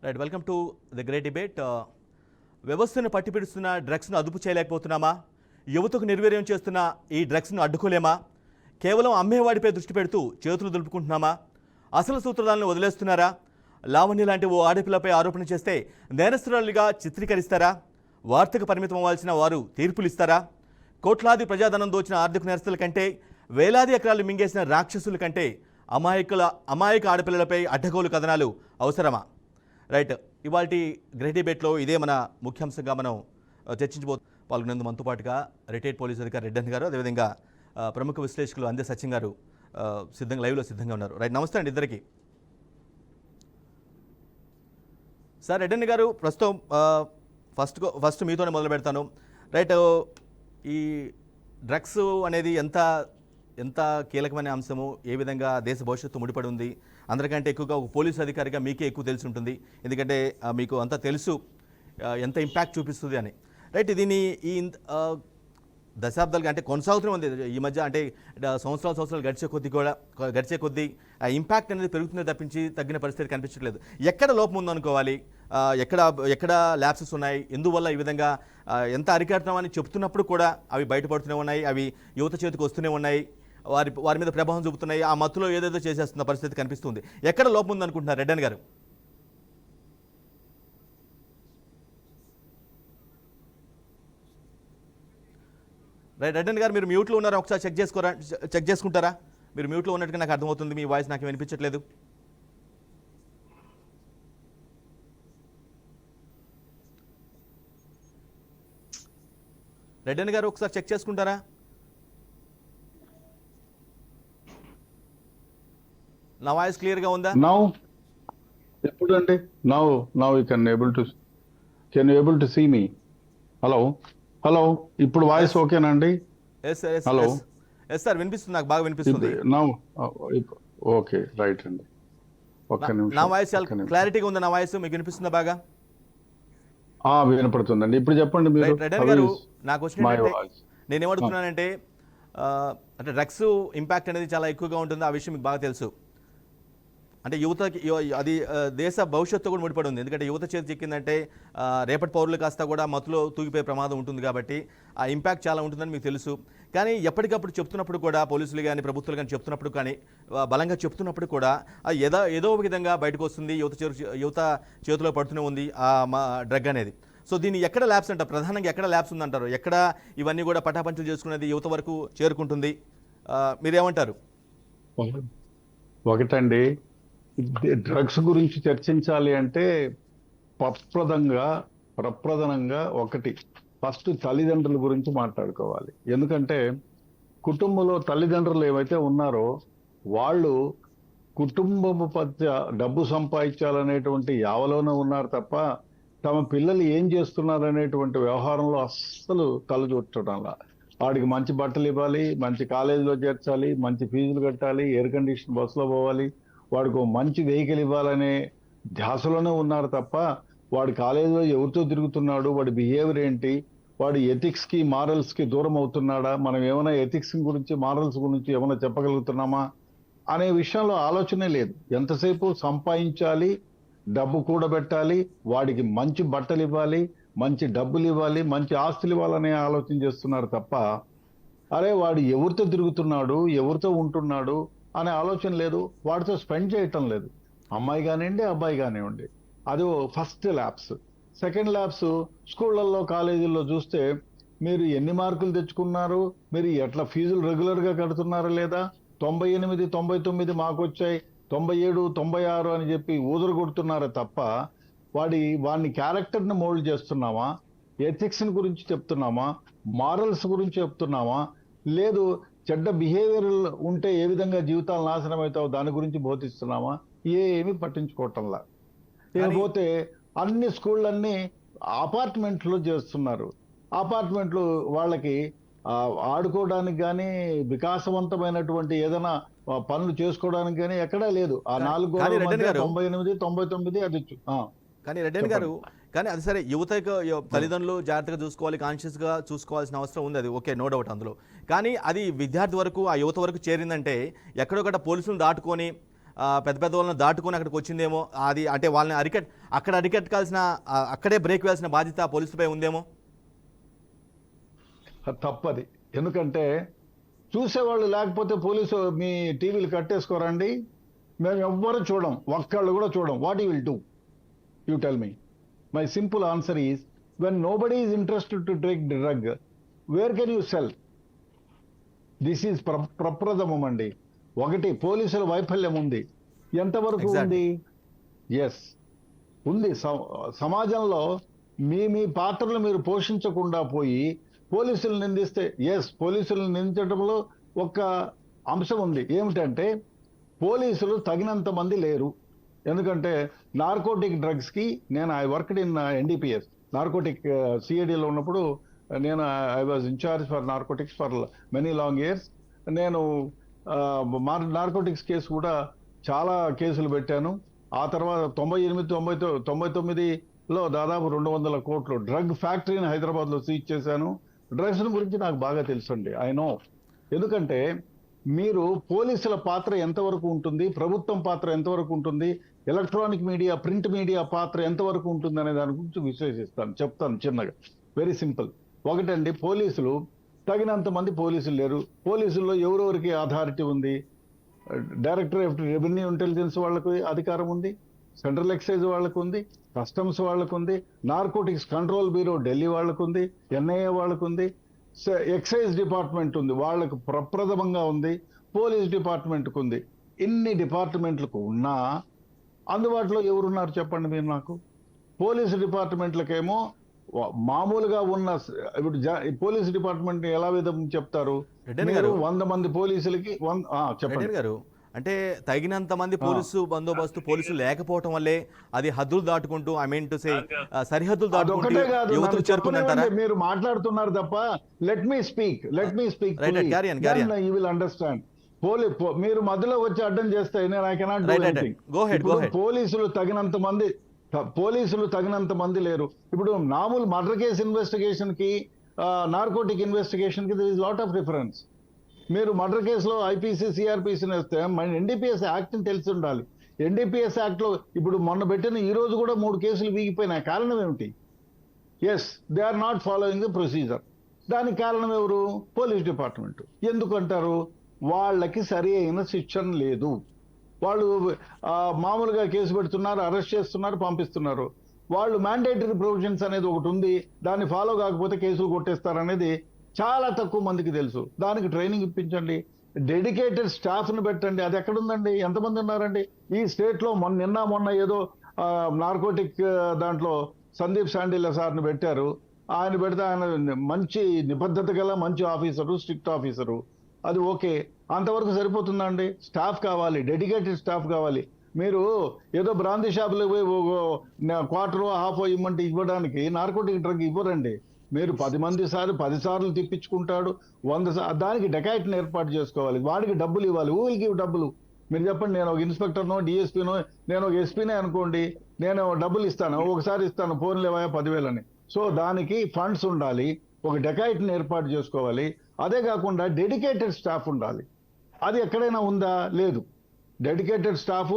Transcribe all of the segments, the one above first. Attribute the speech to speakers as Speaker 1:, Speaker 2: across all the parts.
Speaker 1: Right, welcome to the great debate. వ్యవస్థను పట్టిపిడుస్తున్న డ్రగ్స్ను అదుపు చేయలేకపోతున్నామా? యువతకు నిర్వీర్యం చేస్తున్న ఈ డ్రగ్స్ను అడ్డుకోలేమా? కేవలం అమ్మేవాడిపై దృష్టి పెడుతూ చేతులు దులుపుకుంటున్నామా? అసలు సూత్రాలను వదిలేస్తున్నారా? లావణ్య లాంటి ఓ ఆడపిల్లపై ఆరోపణ చేస్తే నేరస్తురాలుగా చిత్రీకరిస్తారా? వార్తకు పరిమితం అవ్వాల్సిన వారు తీర్పులు ఇస్తారా? కోట్లాది ప్రజాధనం దోచిన ఆర్థిక నేరస్తుల కంటే, వేలాది ఎకరాలు మింగేసిన రాక్షసుల కంటే అమాయక ఆడపిల్లలపై అడ్డగోలు కథనాలు అవసరమా? రైట్, ఇవాళ గ్రేట్ డిబేట్లో ఇదే మన ముఖ్యాంశంగా మనం పాల్గొనేందుకు మనతో పాటుగా రిటైర్డ్ పోలీస్ అధికారి రెడ్డన్ గారు, అదేవిధంగా ప్రముఖ విశ్లేషకులు అందే సచిన్ గారు లైవ్లో సిద్ధంగా ఉన్నారు. రైట్, నమస్తే అండి ఇద్దరికి. సార్ రెడ్డన్ గారు, ప్రస్తుతం ఫస్ట్ మీతోనే మొదలు పెడతాను. రైట్, ఈ డ్రగ్స్ అనేది ఎంత కీలకమైన అంశము, ఏ విధంగా దేశ భవిష్యత్తు ముడిపడి ఉంది, అందరికంటే ఎక్కువగా ఒక పోలీసు అధికారిగా మీకే ఎక్కువ తెలిసి ఉంటుంది, ఎందుకంటే మీకు అంతా తెలుసు ఎంత ఇంపాక్ట్ చూపిస్తుంది అని. రైట్, దీన్ని ఈ దశాబ్దాలుగా అంటే కొనసాగుతూనే ఉంది ఈ మధ్య, అంటే సంవత్సరాలు గడిచే కొద్దీ ఆ ఇంపాక్ట్ అనేది పెరుగుతుందే తప్పించి తగ్గిన పరిస్థితి కనిపించట్లేదు. ఎక్కడ లోపం ఉందనుకోవాలి, ఎక్కడ ల్యాప్సెస్ ఉన్నాయి, ఎందువల్ల ఈ విధంగా ఎంత అరికడుతున్నామని చెప్తున్నప్పుడు కూడా అవి బయటపడుతూనే ఉన్నాయి, అవి యువత చేతికి వస్తూనే ఉన్నాయి, వారి మీద ప్రభావం చూపుతున్నాయి, ఆ మత్తులో ఏదేదో చేసేస్తున్న పరిస్థితి కనిపిస్తుంది. ఎక్కడ లోపం ఉందనుకుంటున్నారు రెడ్డన్ గారు? రైట్, రెడ్డన్ గారు మీరు మ్యూట్లో ఉన్నారా? ఒకసారి చెక్ చేసుకుంటారా? మీరు మ్యూట్లో ఉన్నట్టుగా నాకు అర్థమవుతుంది, మీ వాయిస్ నాకు వినిపించట్లేదు. రెడ్డన్ గారు ఒకసారి చెక్ చేసుకుంటారా? నా వాయిస్ క్లియర్గా ఉందా?
Speaker 2: ఎప్పుడండి? Now you can able to see me. Hello, ఇప్పుడు వాయిస్ ఓకేనండి? హలో,
Speaker 1: ఎస్ సార్, వినిపిస్తుంది, నాకు బాగా వినిపిస్తుంది.
Speaker 2: ఓకే, రైట్ అండి.
Speaker 1: నా వాయిస్ క్లారిటీగా ఉందా? నా వాయిస్ మీకు వినిపిస్తుందా బాగా?
Speaker 2: వినపడుతుందండి. ఇప్పుడు చెప్పండి మీరు.
Speaker 1: రెడ్డన్ గారు, నాకు వచ్చిన నేనేమడుగుతున్నానంటే, అంటే డ్రగ్స్ ఇంపాక్ట్ అనేది చాలా ఎక్కువగా ఉంటుంది, ఆ విషయం మీకు బాగా తెలుసు. అంటే యువతకి అది దేశ భవిష్యత్తు కూడా ముడిపడి ఉంది, ఎందుకంటే యువత చేతి చిక్కిందంటే రేపటి పౌరులు కాస్త కూడా మత్తులో తూగిపోయే ప్రమాదం ఉంటుంది, కాబట్టి ఆ ఇంపాక్ట్ చాలా ఉంటుందని మీకు తెలుసు. కానీ ఎప్పటికప్పుడు చెప్తున్నప్పుడు కూడా, పోలీసులు కానీ ప్రభుత్వాలు కానీ చెప్తున్నప్పుడు కానీ, బలంగా చెప్తున్నప్పుడు కూడా ఏదో ఒక విధంగా బయటకు వస్తుంది, యువత చేతిలో పడుతూనే ఉంది ఆ డ్రగ్ అనేది. సో దీన్ని ఎక్కడ ల్యాబ్స్ అంటారు, ప్రధానంగా ఎక్కడ ల్యాబ్స్ ఉందంటారు? ఎక్కడ ఇవన్నీ కూడా పటాపంచలు చేసుకునేది యువత వరకు చేరుకుంటుంది? మీరేమంటారు?
Speaker 2: ఒకటండి, డ్రగ్స్ గురించి చర్చించాలి అంటే ప్రప్రధానంగా ఒకటి ఫస్ట్ తల్లిదండ్రుల గురించి మాట్లాడుకోవాలి. ఎందుకంటే కుటుంబంలో తల్లిదండ్రులు ఏవైతే ఉన్నారో వాళ్ళు కుటుంబము పట్ల డబ్బు సంపాదించాలనేటువంటి యావలోనే ఉన్నారు తప్ప తమ పిల్లలు ఏం చేస్తున్నారు అనేటువంటి వ్యవహారంలో అస్సలు తలచూర్చడంలా. వాడికి మంచి బట్టలు ఇవ్వాలి, మంచి కాలేజీలో చేర్చాలి, మంచి ఫీజులు కట్టాలి, ఎయిర్ కండిషన్ బస్సులో పోవాలి, వాడికి మంచి వెహికల్ ఇవ్వాలనే ధ్యాసలోనే ఉన్నారు తప్ప వాడి కాలేజీలో ఎవరితో తిరుగుతున్నాడు, వాడి బిహేవియర్ ఏంటి, వాడి ఎథిక్స్కి మారల్స్కి దూరం అవుతున్నాడా, మనం ఏమైనా ఎథిక్స్ గురించి మారల్స్ గురించి ఏమైనా చెప్పగలుగుతున్నామా అనే విషయంలో ఆలోచనే లేదు. ఎంతసేపు సంపాదించాలి, డబ్బు కూడబెట్టాలి, వాడికి మంచి బట్టలు ఇవ్వాలి, మంచి డబ్బులు ఇవ్వాలి, మంచి ఆస్తులు ఇవ్వాలనే ఆలోచన చేస్తున్నారు తప్ప అరే వాడు ఎవరితో తిరుగుతున్నాడు, ఎవరితో ఉంటున్నాడు అనే ఆలోచన లేదు, వాడితో స్పెండ్ చేయటం లేదు, అమ్మాయి కానివ్వండి అబ్బాయి కానివ్వండి. అది ఫస్ట్ ల్యాబ్స్. సెకండ్ ల్యాబ్స్ స్కూళ్ళల్లో కాలేజీల్లో చూస్తే మీరు ఎన్ని మార్కులు తెచ్చుకున్నారు, మీరు ఎట్లా ఫీజులు రెగ్యులర్గా కడుతున్నారా లేదా, 98, 99 మాకు వచ్చాయి, 97, 96 అని చెప్పి ఊదరు కొడుతున్నారా తప్ప వాడిని క్యారెక్టర్ని మోల్డ్ చేస్తున్నామా, ఎథిక్స్ గురించి చెప్తున్నామా, మారల్స్ గురించి చెప్తున్నామా, లేదు చెడ్డ బిహేవియర్ ఉంటే ఏ విధంగా జీవితాలు నాశనం అవుతావు దాని గురించి బోధిస్తున్నామా, ఏమీ పట్టించుకోవటంలా. లేకపోతే అన్ని స్కూళ్ళన్నీ అపార్ట్మెంట్లో చేస్తున్నారు. అపార్ట్మెంట్లు వాళ్ళకి ఆడుకోవడానికి కానీ వికాసవంతమైనటువంటి ఏదైనా పనులు చేసుకోవడానికి కానీ ఎక్కడా లేదు. ఆ 498, 99 అది.
Speaker 1: కానీ రెడ్డన్ గారు, కానీ అది సరే, యువతకు తల్లిదండ్రులు జాగ్రత్తగా చూసుకోవాలి, కాన్షియస్గా చూసుకోవాల్సిన అవసరం ఉంది, అది ఓకే, నో డౌట్ అందులో. కానీ అది విద్యార్థి వరకు, ఆ యువత వరకు చేరిందంటే ఎక్కడొకట పోలీసులను దాటుకొని పెద్ద వాళ్ళని దాటుకొని అక్కడికి వచ్చిందేమో. అది అంటే వాళ్ళని అక్కడ అరికట్టాల్సిన అక్కడే బ్రేక్ వేయాల్సిన బాధ్యత పోలీసులపై ఉందేమో.
Speaker 2: అది తప్పది. ఎందుకంటే చూసేవాళ్ళు లేకపోతే పోలీసు మీ టీవీలు కట్టేసుకోరండి. మేము ఎవ్వరు చూడం, ఒక్కళ్ళు కూడా చూడం. What you will do? You tell me. My simple answer is, when nobody is interested to take drug, where can you sell? This is ప్రప్రథమం అండి. ఒకటి, పోలీసుల వైఫల్యం ఉంది. ఎంతవరకు ఉంది? ఎస్ ఉంది. సమాజంలో మీ పాత్రలు మీరు పోషించకుండా పోయి పోలీసులు నిందిస్తే, ఎస్ పోలీసులను నిందించడంలో ఒక అంశం ఉంది. ఏమిటంటే పోలీసులు తగినంత మంది లేరు. ఎందుకంటే నార్కోటిక్ డ్రగ్స్కి I worked in NDPS narcotic సిఐడిలో ఉన్నప్పుడు నేను I was incharge for narcotics for many long years. నేను నార్కోటిక్స్ కేసు కూడా చాలా కేసులు పెట్టాను. ఆ తర్వాత 98-99లో దాదాపు 200 కోట్లు డ్రగ్ ఫ్యాక్టరీని హైదరాబాద్లో సీజ్ చేశాను. డ్రగ్స్ గురించి నాకు బాగా తెలుసండి, ఐ నో. ఎందుకంటే మీరు పోలీసుల పాత్ర ఎంతవరకు ఉంటుంది, ప్రభుత్వం పాత్ర ఎంతవరకు ఉంటుంది, ఎలక్ట్రానిక్ మీడియా, ప్రింట్ మీడియా పాత్ర ఎంతవరకు ఉంటుంది అనే దాని గురించి విశ్లేషిస్తాను, చెప్తాను చిన్నగా. Very simple. ఒకటండి, పోలీసులు తగినంత మంది పోలీసులు లేరు. పోలీసుల్లో ఎవరెవరికి అథారిటీ ఉంది? డైరెక్టర్ ఆఫ్ రెవెన్యూ ఇంటెలిజెన్స్ వాళ్ళకు అధికారం ఉంది, సెంట్రల్ ఎక్సైజ్ వాళ్ళకు ఉంది, కస్టమ్స్ వాళ్ళకు ఉంది, నార్కోటిక్స్ కంట్రోల్ బ్యూరో ఢిల్లీ వాళ్ళకు ఉంది, ఎన్ఐఏ వాళ్ళకు ఉంది, ఎక్సైజ్ డిపార్ట్మెంట్ ఉంది, వాళ్ళకు ప్రప్రథమంగా ఉంది, పోలీస్ డిపార్ట్మెంట్కు ఉంది. ఇన్ని డిపార్ట్మెంట్లకు ఉన్నా అందుబాటులో ఎవరున్నారు చెప్పండి మీరు నాకు? పోలీసు డిపార్ట్మెంట్లకేమో మామూలుగా ఉన్న ఇప్పుడు పోలీస్ డిపార్ట్మెంట్ ఎలా విధం చెప్తారు? 100 మంది పోలీసులకి చెప్పండి
Speaker 1: గారు. అంటే తగినంత మంది పోలీసు బందోబస్తు పోలీసులు లేకపోవటం వల్లే అది హద్దులు దాటుకుంటూ సరిహద్దులు దాటుకుంటూ యువతులు చేరుకుంటారా?
Speaker 2: మీరు మాట్లాడుతున్నారు తప్ప let me speak you will understand. మీరు మధ్యలో వచ్చి అడ్డం చేస్తే నేను ఐ కెనాట్ డూ ఎనీథింగ్. పోలీసులు తగినంత మంది లేరు. ఇప్పుడు మామూలు మర్డర్ కేసు ఇన్వెస్టిగేషన్ కి నార్కోటిక్ ఇన్వెస్టిగేషన్ కి there is lot of difference. మీరు మర్డర్ కేసులో ఐపీసీ సిఆర్పిసిని వేస్తే మన ఎన్డీపీఎస్ యాక్ట్ అని తెలిసి ఉండాలి. ఎన్డీపీఎస్ యాక్ట్ లో ఇప్పుడు మొన్న పెట్టిన ఈ రోజు కూడా 3 కేసులు వీగిపోయినాయి. కారణం ఏమిటి? Yes, they are not following the procedure. దానికి కారణం ఎవరు? Police department. ఎందుకంటారు? వాళ్ళకి సరి అయిన శిక్షణ లేదు. వాళ్ళు మామూలుగా కేసు పెడుతున్నారు, అరెస్ట్ చేస్తున్నారు, పంపిస్తున్నారు. వాళ్ళు మ్యాండేటరీ ప్రొవిజన్స్ అనేది ఒకటి ఉంది, దాన్ని ఫాలో కాకపోతే కేసులు కొట్టేస్తారనేది చాలా తక్కువ మందికి తెలుసు. దానికి ట్రైనింగ్ ఇప్పించండి, డెడికేటెడ్ స్టాఫ్ని పెట్టండి. అది ఎక్కడుందండి? ఎంతమంది ఉన్నారండి ఈ స్టేట్లో? మొన్న ఏదో నార్కోటిక్ దాంట్లో సందీప్ శాండిల్య సార్ని పెట్టారు. ఆయన పెడితే ఆయన మంచి నిబద్ధత గల మంచి ఆఫీసరు, స్ట్రిక్ట్ ఆఫీసరు. అది ఓకే, అంతవరకు సరిపోతుందండి? స్టాఫ్ కావాలి, డెడికేటెడ్ స్టాఫ్ కావాలి. మీరు ఏదో బ్రాందీ షాపులకు పోయి క్వార్టరో హాఫో ఇవ్వడానికి నార్కోటిక్ డ్రగ్ ఇవ్వరండి. మీరు 10 సార్లు తిప్పించుకుంటాడు, 100 దానికి డెకాయిట్ని ఏర్పాటు చేసుకోవాలి. వాడికి డబ్బులు ఇవ్వాలి. ఊ విల్ గివ్ డబ్బులు? మీరు చెప్పండి. నేను ఒక ఇన్స్పెక్టర్నో డిఎస్పీనో, నేను ఒక ఎస్పీనే అనుకోండి, నేను డబ్బులు ఇస్తాను, ఒకసారి ఇస్తాను, పోన్లేవా 10,000 అని. సో దానికి ఫండ్స్ ఉండాలి, ఒక డెకాయిట్ని ఏర్పాటు చేసుకోవాలి. అదే కాకుండా డెడికేటెడ్ స్టాఫ్ ఉండాలి. అది ఎక్కడైనా ఉందా? లేదు. డెడికేటెడ్ స్టాఫ్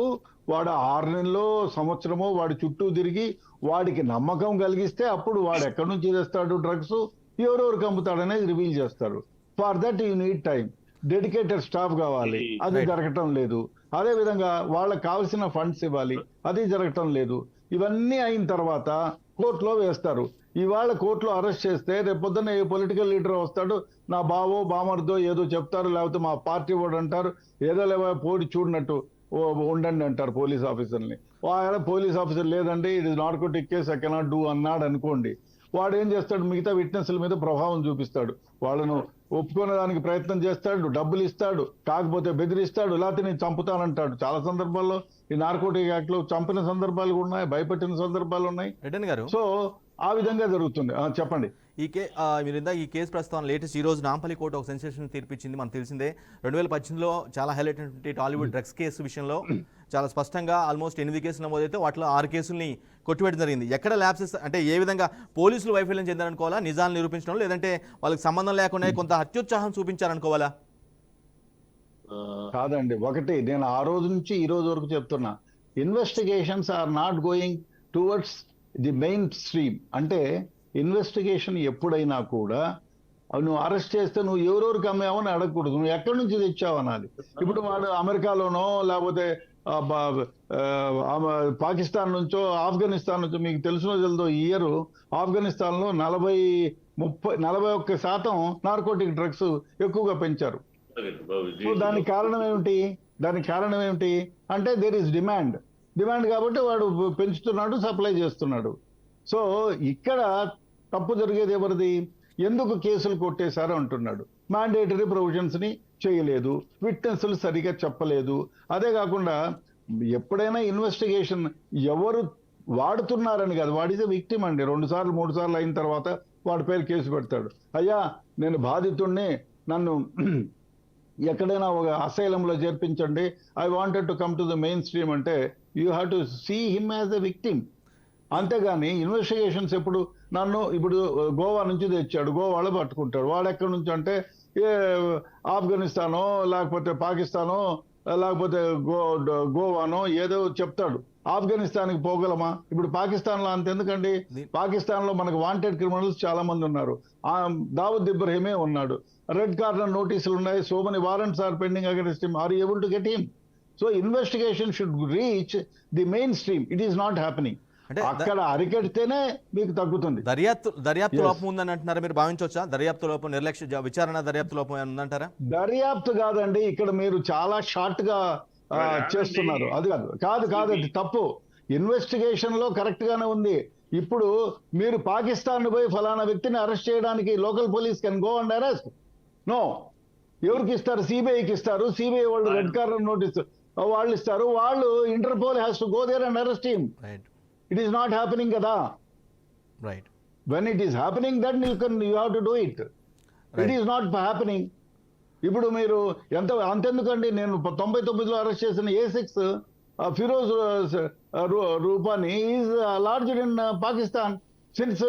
Speaker 2: వాడు 6 నెలల్లో సంవత్సరమో వాడి చుట్టూ తిరిగి వాడికి నమ్మకం కలిగిస్తే అప్పుడు వాడు ఎక్కడి నుంచి తెస్తాడు డ్రగ్స్, ఎవరెవరికి అమ్ముతాడనేది రివీల్ చేస్తారు. For that you need time, dedicated staff కావాలి. అది జరగటం లేదు. అదే విధంగా వాళ్ళకి కావాల్సిన ఫండ్స్ ఇవ్వాలి, అది జరగటం లేదు. ఇవన్నీ అయిన తర్వాత కోర్టులో వేస్తారు. ఇవాళ కోర్టులో అరెస్ట్ చేస్తే రేపు పొద్దున్న ఏ పొలిటికల్ లీడర్ వస్తాడు, నా బావో బామర్దో ఏదో చెప్తారు, లేకపోతే మా పార్టీ వాడు అంటారు, ఏదో లేవా పోటీ చూడనట్టు ఉండండి అంటారు పోలీస్ ఆఫీసర్ని. పోలీస్ ఆఫీసర్ లేదండి it is narcotic case, I cannot do అన్నాడు అనుకోండి. వాడు ఏం చేస్తాడు? మిగతా విట్నెస్ల మీద ప్రభావం చూపిస్తాడు, వాళ్ళను ఒప్పుకునే దానికి ప్రయత్నం చేస్తాడు, డబ్బులు ఇస్తాడు, కాకపోతే బెదిరిస్తాడు, లేకపోతే నేను చంపుతానంటాడు. చాలా సందర్భాల్లో ఈ నార్కోటిక్ యాక్ట్ లో చంపిన సందర్భాలు కూడా ఉన్నాయి, భయపెట్టిన సందర్భాలు ఉన్నాయి. సో ఆ విధంగా జరుగుతుంది. చెప్పండి.
Speaker 1: మీరు ఇందా ఈ కేసు ప్రస్తుతం లేటెస్ట్ ఈ రోజు నాంపల్లి కోర్టు ఒక సెన్సేషన్ తీర్పిచ్చింది, మనకు తెలిసిందే. 2018లో చాలా హైలైట్ అయినటువంటి టాలీవుడ్ డ్రగ్స్ కేసు విషయంలో చాలా స్పష్టంగా ఆల్మోస్ట్ 8 కేసులు నమోదైతే వాటిలో 6 కేసుల్ని కొట్టివేయడం జరిగింది. ఎక్కడ ల్యాప్సెస్ అంటే ఏ విధంగా పోలీసులు వైఫల్యం చెందారనుకోవాలా, నిజాలు నిరూపించడం, లేదంటే వాళ్ళకి సంబంధం లేకుండా కొంత అత్యుత్సాహం చూపించారనుకోవాలా?
Speaker 2: కాదండి. ఒకటి, నేను ఆ రోజు నుంచి ఈ రోజు వరకు చెప్తున్నా, investigations are not going towards the main stream. అంటే ఇన్వెస్టిగేషన్ ఎప్పుడైనా కూడా నువ్వు అరెస్ట్ చేస్తే నువ్వు ఎవరెవరికి అమ్మావని అడగకూడదు, నువ్వు ఎక్కడి నుంచి తెచ్చావు అనాలి. ఇప్పుడు వాడు అమెరికాలోనో లేకపోతే పాకిస్తాన్ నుంచో ఆఫ్ఘనిస్తాన్ నుంచో, మీకు తెలిసిన తెలుదో ఈ ఇయర్ ఆఫ్ఘనిస్తాన్ లో 41% నార్కోటిక్ డ్రగ్స్ ఎక్కువగా పెంచారు. సో దానికి కారణం ఏమిటి అంటే దేర్ ఇస్ డిమాండ్ కాబట్టి వాడు పెంచుతున్నాడు, సప్లై చేస్తున్నాడు. సో ఇక్కడ తప్పు జరిగేది ఎవరిది? ఎందుకు కేసులు కొట్టేశారు అంటున్నాడు. మ్యాండేటరీ ప్రొవిజన్స్ ని చేయలేదు, విట్నెస్లు సరిగా చెప్పలేదు. అదే కాకుండా ఎప్పుడైనా ఇన్వెస్టిగేషన్ ఎవరు వాడుతున్నారని కాదు, వాడితే విక్టిమ్ అండి. 2 సార్లు 3 సార్లు అయిన తర్వాత వాడి పేరు కేసు పెడతాడు. అయ్యా నేను బాధితుణ్ణి, నన్ను ఎక్కడైనా ఒక అసైలంలో చేర్పించండి, I wanted to come to the main stream అంటే you have to see him as a victim. అంతేగాని ఇన్వెస్టిగేషన్స్ ఇప్పుడు గోవా నుంచి తెచ్చాడు, గోవాలో పట్టుకుంటాడు. వాడు ఎక్కడి నుంచి అంటే ఆఫ్ఘనిస్తానో లేకపోతే పాకిస్తానో లేకపోతే గోవానో ఏదో చెప్తాడు. ఆఫ్ఘనిస్తాన్కి పోగలమా? ఇప్పుడు పాకిస్తాన్లో అంతెందుకండి, పాకిస్తాన్లో మనకు వాంటెడ్ క్రిమినల్స్ చాలా మంది ఉన్నారు. దావుద్ ఇబ్రహీమే ఉన్నాడు, రెడ్ కార్నర్ నోటీసులు ఉన్నాయి, so many warrants are pending against him, are able to get him? So investigation should reach the main stream. It is not happening. అక్కడ అరికెడితేనే మీకు తగ్గుతుంది.
Speaker 1: దర్యాప్తు లోపం ఉందని అంటున్నారా? మీరు భావించవచ్చా? దర్యాప్తు లోపం, నిర్లక్ష్య విచారణ దర్యాప్తు లోపం ఉందంటారా?
Speaker 2: దర్యాప్తు కాదండి, ఇక్కడ మీరు చాలా షార్ట్ గా చేస్తున్నారు. అది కాదు అది తప్పు. ఇన్వెస్టిగేషన్ లో కరెక్ట్ గానే ఉంది. ఇప్పుడు మీరు పాకిస్తాన్ పోయి ఫలానా వ్యక్తిని అరెస్ట్ చేయడానికి local police can go and arrest. No, ఎవరికి ఇస్తారు? సిబిఐకి ఇస్తారు. సిబిఐ వాళ్ళు రెడ్ కార్నర్ నోటీస్ వాళ్ళు ఇస్తారు. వాళ్ళు Interpol has to go there and arrest him. It is not happening kada.
Speaker 1: Right.
Speaker 2: When it is happening, then you have to do it. Right. It is not happening. ఇప్పుడు మీరు అంతెందుకండి, నేను 99లో arrest చేసిన A6 Firoz Rupani is lodged in Pakistan since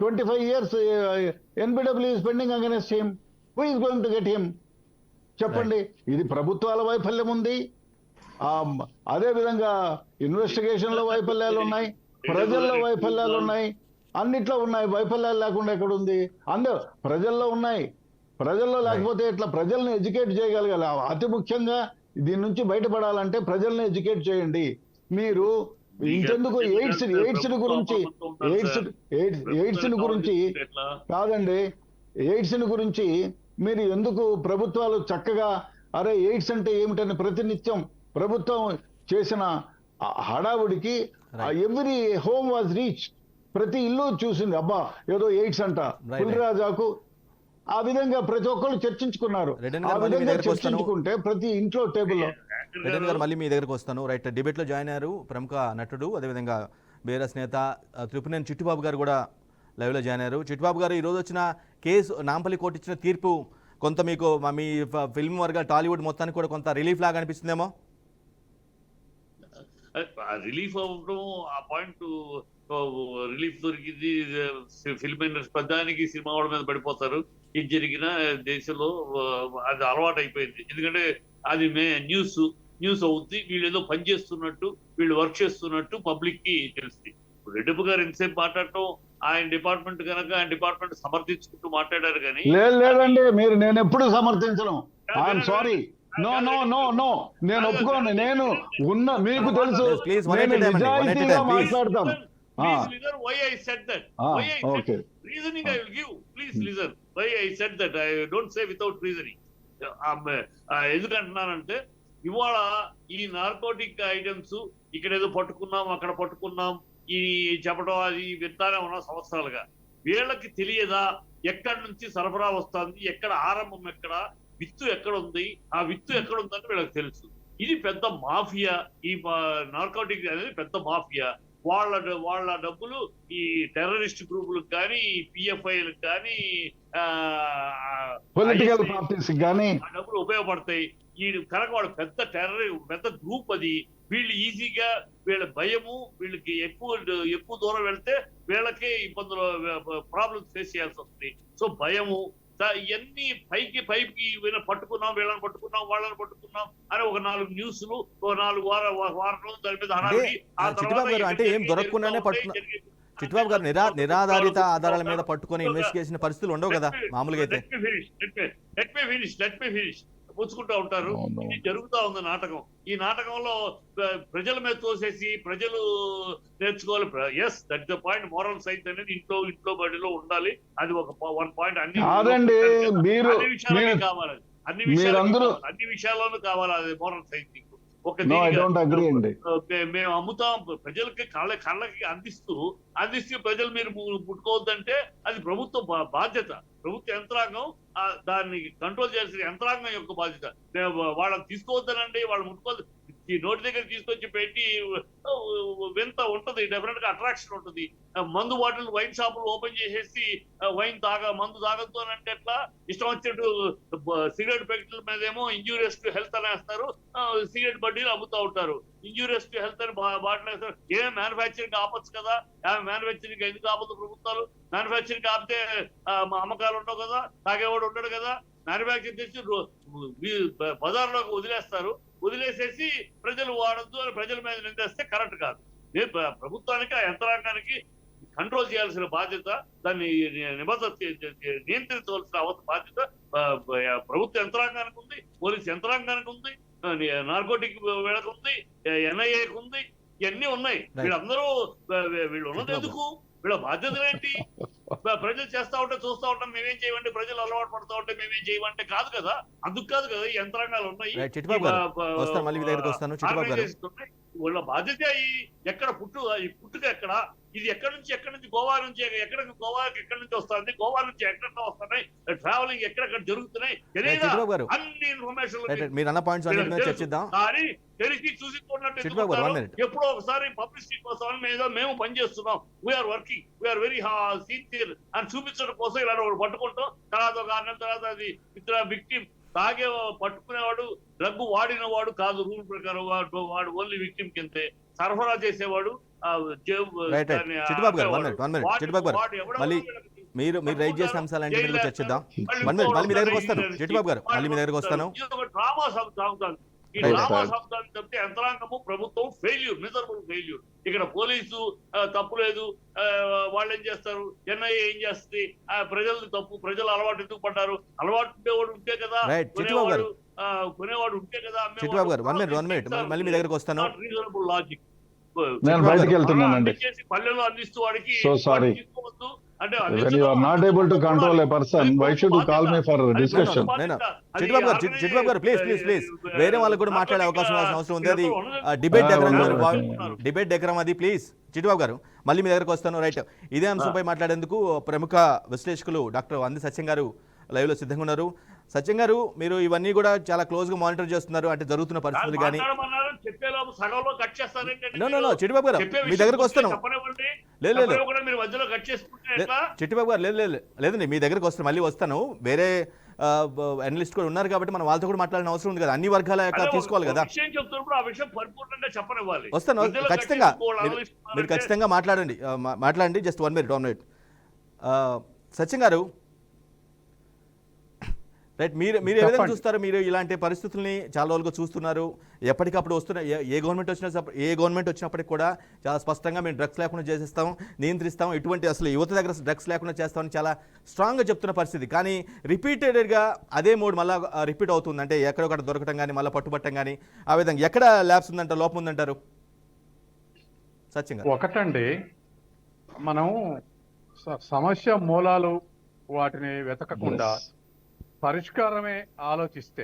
Speaker 2: 25 years. NBW is pending against him. Who is going to get him? చెప్పండి. ఇది ప్రభుత్వాల వైఫల్యం ఉంది, అదే విధంగా ఇన్వెస్టిగేషన్ లో వైఫల్యాలు ఉన్నాయి, ప్రజల్లో వైఫల్యాలు ఉన్నాయి, అన్నిట్లో ఉన్నాయి. వైఫల్యాలు లేకుండా ఎక్కడ ఉంది? ప్రజల్లో ఉన్నాయి. ప్రజల్లో లేకపోతే ఇట్లా ప్రజల్ని ఎడ్యుకేట్ చేయగలగాలి. అతి ముఖ్యంగా దీని నుంచి బయటపడాలంటే ప్రజల్ని ఎడ్యుకేట్ చేయండి. మీరు ఇంకెందుకు ఎయిడ్స్ గురించి మీరు ఎందుకు ప్రభుత్వాలు చక్కగా అరే ఎయిడ్స్ అంటే ఏమిటని ప్రతినిత్యం ప్రభుత్వం చేసిన హడావుడికి ఎవ్రీ హోమ్ వాజ్ రీచ్, ప్రతి ఇల్లు చూసింది, అబ్బా ఏదో ఎయిడ్స్ అంట పులిరాజాకు. ఆ విధంగా ప్రతి ఒక్కళ్ళు చర్చించుకున్నారు. ఆ విధంగా చర్చించుకుంటే ప్రతి ఇంట్లో టేబుల్లో.
Speaker 1: మళ్ళీ మీ దగ్గరకు వస్తాను. రైట్, డిబేట్లో జాయిన్ అయ్యారు ప్రముఖ నటుడు, అదేవిధంగా బీఆర్ఎస్ నేత త్రిపునేని చిట్టిబాబు గారు కూడా లైవ్లో జాయిన్ అయ్యారు. చిట్టిబాబు గారు, ఈరోజు వచ్చిన కేసు, నాంపల్లి కోర్టు ఇచ్చిన తీర్పు కొంత మీకు మీ ఫిల్మ్ వర్గ టాలీవుడ్ మొత్తానికి కూడా కొంత రిలీఫ్ లాగా అనిపిస్తుందేమో?
Speaker 3: రిలీఫ్ అవ్వడం, ఆ పాయింట్ రిలీఫ్ దొరికింది. ఫిల్మ్ ఇండస్ట్రీ ప్రధానికి సినిమా వాళ్ళ మీద పడిపోతారు. ఏం జరిగినా దేశంలో అది అలవాటు అయిపోయింది. ఎందుకంటే అది న్యూస్ అవుద్ది. వీళ్ళు ఏదో పని చేస్తున్నట్టు, వీళ్ళు వర్క్ చేస్తున్నట్టు పబ్లిక్ కి తెలుస్తుంది. రెడ్డప్ప గారు ఎంతసేపు మాట్లాడటం, ఆయన డిపార్ట్మెంట్ కనుక ఆయన డిపార్ట్మెంట్ సమర్థించుకుంటూ మాట్లాడారు. కానీ
Speaker 2: లేదండి, నేను ఎప్పుడు సమర్థించను. I'm sorry. నో నేను ఒప్పుకోను. నేను మీకు తెలుసు, నిజాయితీగా మాట్లాడతాను.
Speaker 3: Why I said that? Reasoning I will give. Please listen. Why I said that? I don't say without reasoning. ఎందుకంటున్నానంటే ఇవాళ ఈ నార్కోటిక్ ఐటమ్స్ ఇక్కడ ఏదో పట్టుకున్నాం, అక్కడ పట్టుకున్నాం, ఈ చెప్పడం అది వింటానే ఉన్న సంవత్సరాలుగా. వీళ్ళకి తెలియదా ఎక్కడి నుంచి సరఫరా వస్తుంది, ఎక్కడ ఆరంభం, ఎక్కడ విత్తు ఎక్కడ ఉంది, ఆ విత్తు ఎక్కడ ఉందని వీళ్ళకి తెలుసు. ఇది పెద్ద మాఫియా. ఈ నార్కోటిక్ అనేది పెద్ద మాఫియా. వాళ్ళ డబ్బులు ఈ టెర్రరిస్ట్ గ్రూపులకు కానీ, పిఎఫ్ఐలకు కానీ,
Speaker 2: పొలిటికల్ పార్టీస్ కానీ
Speaker 3: ఆ డబ్బులు ఉపయోగపడతాయి. ఈ కనుక వాడు పెద్ద గ్రూప్ అది. వీళ్ళు ఈజీగా, వీళ్ళ భయము, వీళ్ళకి ఎక్కువ దూరం వెళ్తే వీళ్ళకి ఇబ్బందులు, ప్రాబ్లమ్స్ ఫేస్ చేయాల్సి వస్తుంది. సో భయము, ఇవన్నీ పైకి పట్టుకున్నాం, వీళ్ళని పట్టుకున్నాం, వాళ్ళని పట్టుకున్నాం అని ఒక 4 న్యూస్లు, ఒక 4 వారం రోజులు దాని మీద హడావిడి. ఆ
Speaker 1: చిట్టిబాబు గారు అంటే ఏం దొరకకుండానే చిట్టిబాబు గారు నిరాధారిత ఆధారాల మీద పట్టుకొని ఇన్వెస్టిగేషన్ పరిస్థితులు ఉండవు కదా మామూలుగా అయితే.
Speaker 3: లెట్ మీ ఫినిష్ పుచ్చుకుంటూ ఉంటారు. ఇది జరుగుతా ఉంది నాటకం. ఈ నాటకంలో ప్రజల మీద తోసేసి ప్రజలు నేర్చుకోవాలి. Yes that the point, moral science అనేది ఇంట్లో బడిలో ఉండాలి. అది ఒక 1 పాయింట్. అన్ని విషయాలకి కావాలి, అన్ని విషయాల్లోనూ కావాలి అది మోరల్ సైన్స్. మేము అమ్ముతాం ప్రజలకి, కళ్ళకి అందిస్తూ ప్రజలు మీరు ముట్టుకోవద్దంటే అది ప్రభుత్వ బాధ్యత. ప్రభుత్వ యంత్రాంగం దాన్ని కంట్రోల్ చేయాల్సిన యంత్రాంగం యొక్క బాధ్యత. వాళ్ళని తీసుకోవద్దనండి, వాళ్ళు ముట్టుకోవద్దు. ఈ నోటి దగ్గర తీసుకొచ్చి పెట్టి వింత ఉంటది, డెఫినెట్ గా అట్రాక్షన్ ఉంటుంది. మందు బాటిల్ వైన్ షాపులు ఓపెన్ చేసేసి మందు తాగొద్దు అని అంటే ఎట్లా? ఇష్టం వచ్చినట్టు సిగరెట్ ప్యాకెట్ల మీద ఏమో ఇంజూరియస్ టు హెల్త్ అనేస్తారు, సిగరెట్ బడ్డీలు అమ్ముతా ఉంటారు. ఇంజూరియస్ టు హెల్త్ అని బాటిల్ వేస్తారు. ఏం మ్యానుఫ్యాక్చరింగ్ ఆపచ్చు కదా? మ్యానుఫ్యాక్చరింగ్ ఎందుకు ఆపదు ప్రభుత్వాలు? మ్యానుఫ్యాక్చరింగ్ ఆపితే అమ్మకాలు ఉండవు కదా, తాగేవాడు ఉండడు కదా. మ్యానుఫ్యాక్చరింగ్ చేసి బజార్లోకి వదిలేసేసి ప్రజలు వాడద్దు అని ప్రజల మీద నిందేస్తే కరెక్ట్ కాదు. ప్రభుత్వానికి, ఆ యంత్రాంగానికి కంట్రోల్ చేయాల్సిన బాధ్యత, దాన్ని నియంత్రించవలసిన బాధ్యత ప్రభుత్వ యంత్రాంగానికి ఉంది, పోలీస్ యంత్రాంగానికి ఉంది, నార్కోటిక్ వీళ్ళకు ఉంది, ఎన్ఐఏకి ఉంది. ఇవన్నీ ఉన్నాయి. వీళ్ళు ఉన్నది ఎందుకు? వీళ్ళ బాధ్యతలు ఏంటి? ప్రజలు చేస్తా ఉంటే చూస్తా ఉంటాం, మేమేం చేయమంటే, ప్రజలు అలవాటు పడుతూ ఉంటే మేమేం చేయమంటే కాదు కదా. అందుకు కాదు కదా ఈ యంత్రాంగాలు ఉన్నాయి. వాళ్ళ బాధ్యత ఎక్కడ పుట్టుక ఎక్కడ, ఇది ఎక్కడి నుంచి గోవా నుంచి గోవాకి ఎక్కడి నుంచి వస్తుంది, గోవా నుంచి ఎక్కడ వస్తున్నాయి, ట్రావెలింగ్ ఎక్కడెక్కడ జరుగుతున్నాయి, అన్ని ఇన్ఫర్మేషన్ తెలిసి చూసి ఎప్పుడో ఒకసారి పబ్లిసిటీ కోసం మేము పనిచేస్తున్నాం, we are working, we are very sincere అని చూపించడం కోసం ఇలా పట్టుకుంటాం. తర్వాత ఒక 6 నెలల తర్వాత అది విక్టిమ్ తాగే పట్టుకునేవాడు డ్రగ్ వాడిన వాడు కాదు రూల్ ప్రకారం, వాడు ఓన్లీ విక్టిమ్ కిందే. సరఫరా చేసేవాడు
Speaker 1: మీరు రైజ్ చేసిన అంశాలంటే చర్చిద్దాం. మళ్ళీ మీ దగ్గరకు వస్తాను చిట్టిబాబు గారు, మళ్ళీ మీ దగ్గరకు వస్తాను.
Speaker 3: డ్రామా సాగుతుంది. ఈ డ్రామా శబ్దాన్ని చెప్తే యంత్రాంగము, ప్రభుత్వం ఫెయిల్యూర్, మిజరబుల్ ఫెయిల్యూర్. ఇక్కడ పోలీసు తప్పు లేదు, వాళ్ళు ఏం చేస్తారు, ఎన్ఐఏ ఏం చేస్తుంది, ప్రజలు అలవాటు ఎందుకు పడ్డారు? అలవాటు ఉండేవాడు ఉంటే కదా కొనేవాడు ఉంటే కదా.
Speaker 1: చిట్టిబాబు గారు 1 మినిట్ మళ్ళీ మీ దగ్గరకు వస్తాను.
Speaker 3: Reasonable logic.
Speaker 2: నేను బయటికి వెళ్తున్నానండి.
Speaker 3: పల్లెలో అందిస్తూ వాడికి
Speaker 2: so sorry. When you are not able to control a person, why should you call me for discussion?
Speaker 1: Chittibabu గారు ప్లీజ్ వేరే వాళ్ళకు కూడా మాట్లాడే అవకాశం అవసరం ఉంది. అది డిబేట్ డెకరం అది. ప్లీజ్ చిట్టిబాబు గారు మళ్ళీ మీ దగ్గరకు వస్తాను. రైట్, ఇదే అంశంపై మాట్లాడేందుకు ప్రముఖ విశ్లేషకులు డాక్టర్ వంది సత్యం గారు లైవ్ లో సిద్ధంగా ఉన్నారు. సత్యం గారు, మీరు ఇవన్నీ కూడా చాలా క్లోజ్ గా మానిటర్ చేస్తున్నారు, అంటే జరుగుతున్న పరిస్థితులు కానీ. చిట్టిబాబు గారు మీ దగ్గరకు వస్తాను. లేదు చిట్టిబాబు గారు లేదండి, మీ దగ్గరకు వస్తాను, మళ్ళీ వస్తాను. వేరే అనలిస్ట్ కూడా ఉన్నారు కాబట్టి మనం వాళ్ళతో కూడా మాట్లాడిన అవసరం ఉంది కదా, అన్ని వర్గాల తీసుకోవాలి కదా. వస్తాను ఖచ్చితంగా, మీరు ఖచ్చితంగా మాట్లాడండి. Just 1 minute. సత్యం గారు, రైట్, మీరు ఏ విధంగా చూస్తారు? మీరు ఇలాంటి పరిస్థితుల్ని చాలా రోజులుగా చూస్తున్నారు. ఎప్పటికప్పుడు వస్తున్న ఏ గవర్నమెంట్ వచ్చినప్పటికి కూడా చాలా స్పష్టంగా మేము డ్రగ్స్ లేకుండా చేసేస్తాం, నియంత్రిస్తాం, ఇటువంటి అసలు యువత దగ్గర డ్రగ్స్ లేకుండా చేస్తామని చాలా స్ట్రాంగ్గా చెప్తున్న పరిస్థితి. కానీ రిపీటెడ్గా అదే మోడ్ మళ్ళీ రిపీట్ అవుతుంది. అంటే ఎక్కడొక్కడ దొరకటం కానీ, మళ్ళీ పట్టుబట్టం కానీ, ఆ విధంగా ఎక్కడ ల్యాబ్స్ ఉందంటారు, లోపం ఉందంటారు? సత్యంగా
Speaker 4: ఒకటండి, మనం సమస్య మూలాలు వాటిని వెతకకుండా పరిష్కారమే ఆలోచిస్తే,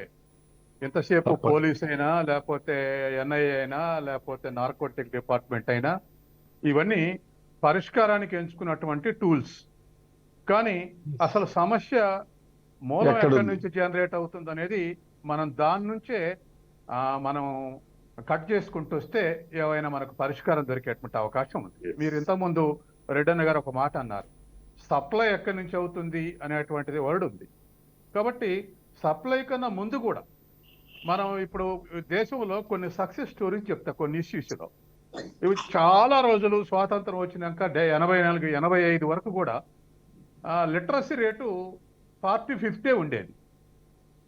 Speaker 4: ఎంతసేపు పోలీస్ అయినా, లేకపోతే ఎన్ఐఏ అయినా, లేకపోతే నార్కోటిక్ డిపార్ట్మెంట్ అయినా, ఇవన్నీ పరిష్కారానికి ఎంచుకున్నటువంటి టూల్స్. కానీ అసలు సమస్య మూలం ఎక్కడి నుంచి జనరేట్ అవుతుంది అనేది మనం దాని నుంచే మనం కట్ చేసుకుంటూ వస్తే ఏవైనా మనకు పరిష్కారం దొరికేటువంటి అవకాశం ఉంది. మీరు ఇంతకుముందు రెడ్డన్న గారు ఒక మాట అన్నారు, సప్లై ఎక్కడి నుంచి అవుతుంది అనేటువంటిది వర్డ్ ఉంది. కాబట్టి సప్లై కన్నా ముందు కూడా మనం ఇప్పుడు దేశంలో కొన్ని సక్సెస్ స్టోరీస్ చెప్తా, కొన్ని ఇష్యూస్లో. ఇవి చాలా రోజులు స్వాతంత్రం వచ్చినాక 84, 85 వరకు కూడా లిటరసీ రేటు 45 ఉండేది.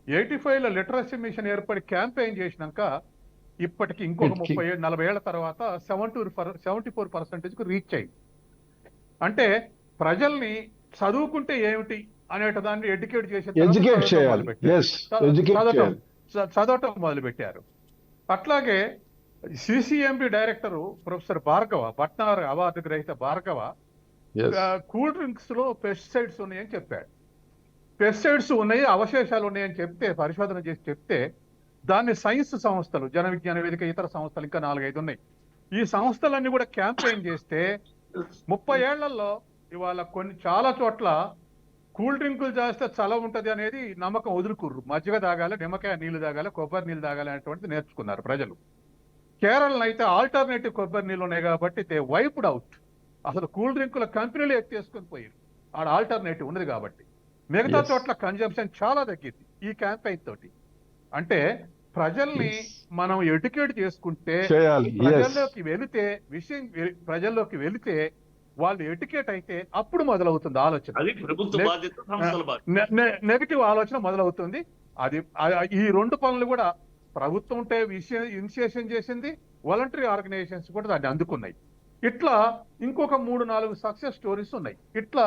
Speaker 4: 85లో లిటరసీ మిషన్ ఏర్పడి క్యాంపెయిన్ చేసినాక ఇప్పటికి ఇంకొక 37-40 ఏళ్ల తర్వాత 74% రీచ్ అయింది. అంటే ప్రజల్ని చదువుకుంటే ఏమిటి అనేట దాన్ని ఎడ్యుకేట్ చేసే
Speaker 2: ఎడ్యుకేట్ చేయాలి. Yes, educate చేయాలి.
Speaker 4: చదవటం మొదలుపెట్టారు. అట్లాగే CCMB director professor Bhargava, Bhatnagar award గ్రహీత భార్గవ
Speaker 2: Yes.
Speaker 4: కూల్ డ్రింక్స్ లో పెస్టిసైడ్స్ ఉన్నాయని చెప్పాడు. పెస్టిసైడ్స్ ఉన్నాయి, అవశేషాలు ఉన్నాయని చెప్తే, పరిశోధన చేసి చెప్తే, దాన్ని సైన్స్ సంస్థలు, జన విజ్ఞాన వేదిక, ఇతర సంస్థలు ఇంకా 4-5 ఉన్నాయి, ఈ సంస్థలన్నీ కూడా క్యాంపెయిన్ చేస్తే 30 ఏళ్లలో ఇవాళ చాలా చోట్ల కూల్ డ్రింకులు చేస్తే చలవ ఉంటది అనేది నమ్మకం వదులుకుర్రు. మజ్జిగ తాగాలి, నిమ్మకాయ నీళ్లు తాగాలి, కొబ్బరి నీళ్ళు తాగాలి అనేటువంటిది నేర్చుకున్నారు ప్రజలు. కేరళలో అయితే ఆల్టర్నేటివ్ కొబ్బరి నీళ్ళు ఉన్నాయి కాబట్టి దే వైప్డ్ అవుట్. అసలు కూల్ డ్రింకుల కంపెనీలు ఎత్తేసుకొని పోయారు, ఆడ ఆల్టర్నేటివ్ ఉన్నది కాబట్టి. మిగతా చోట్ల కన్జంప్షన్ చాలా తగ్గింది ఈ క్యాంపెయిన్ తోటి. అంటే ప్రజల్ని మనం ఎడ్యుకేట్ చేసుకుంటే, ప్రజల్లోకి వెళితే వాళ్ళు ఎడ్యుకేట్ అయితే అప్పుడు మొదలవుతుంది ఆలోచన. నెగిటివ్ ఆలోచన మొదలవుతుంది. అది ఈ 2 పనులు కూడా ప్రభుత్వం ఉంటే ఇనిషియేషన్ చేసింది, వాలంటరీ ఆర్గనైజేషన్స్ కూడా దాన్ని అందుకున్నాయి. ఇట్లా ఇంకొక 3-4 సక్సెస్ స్టోరీస్ ఉన్నాయి. ఇట్లా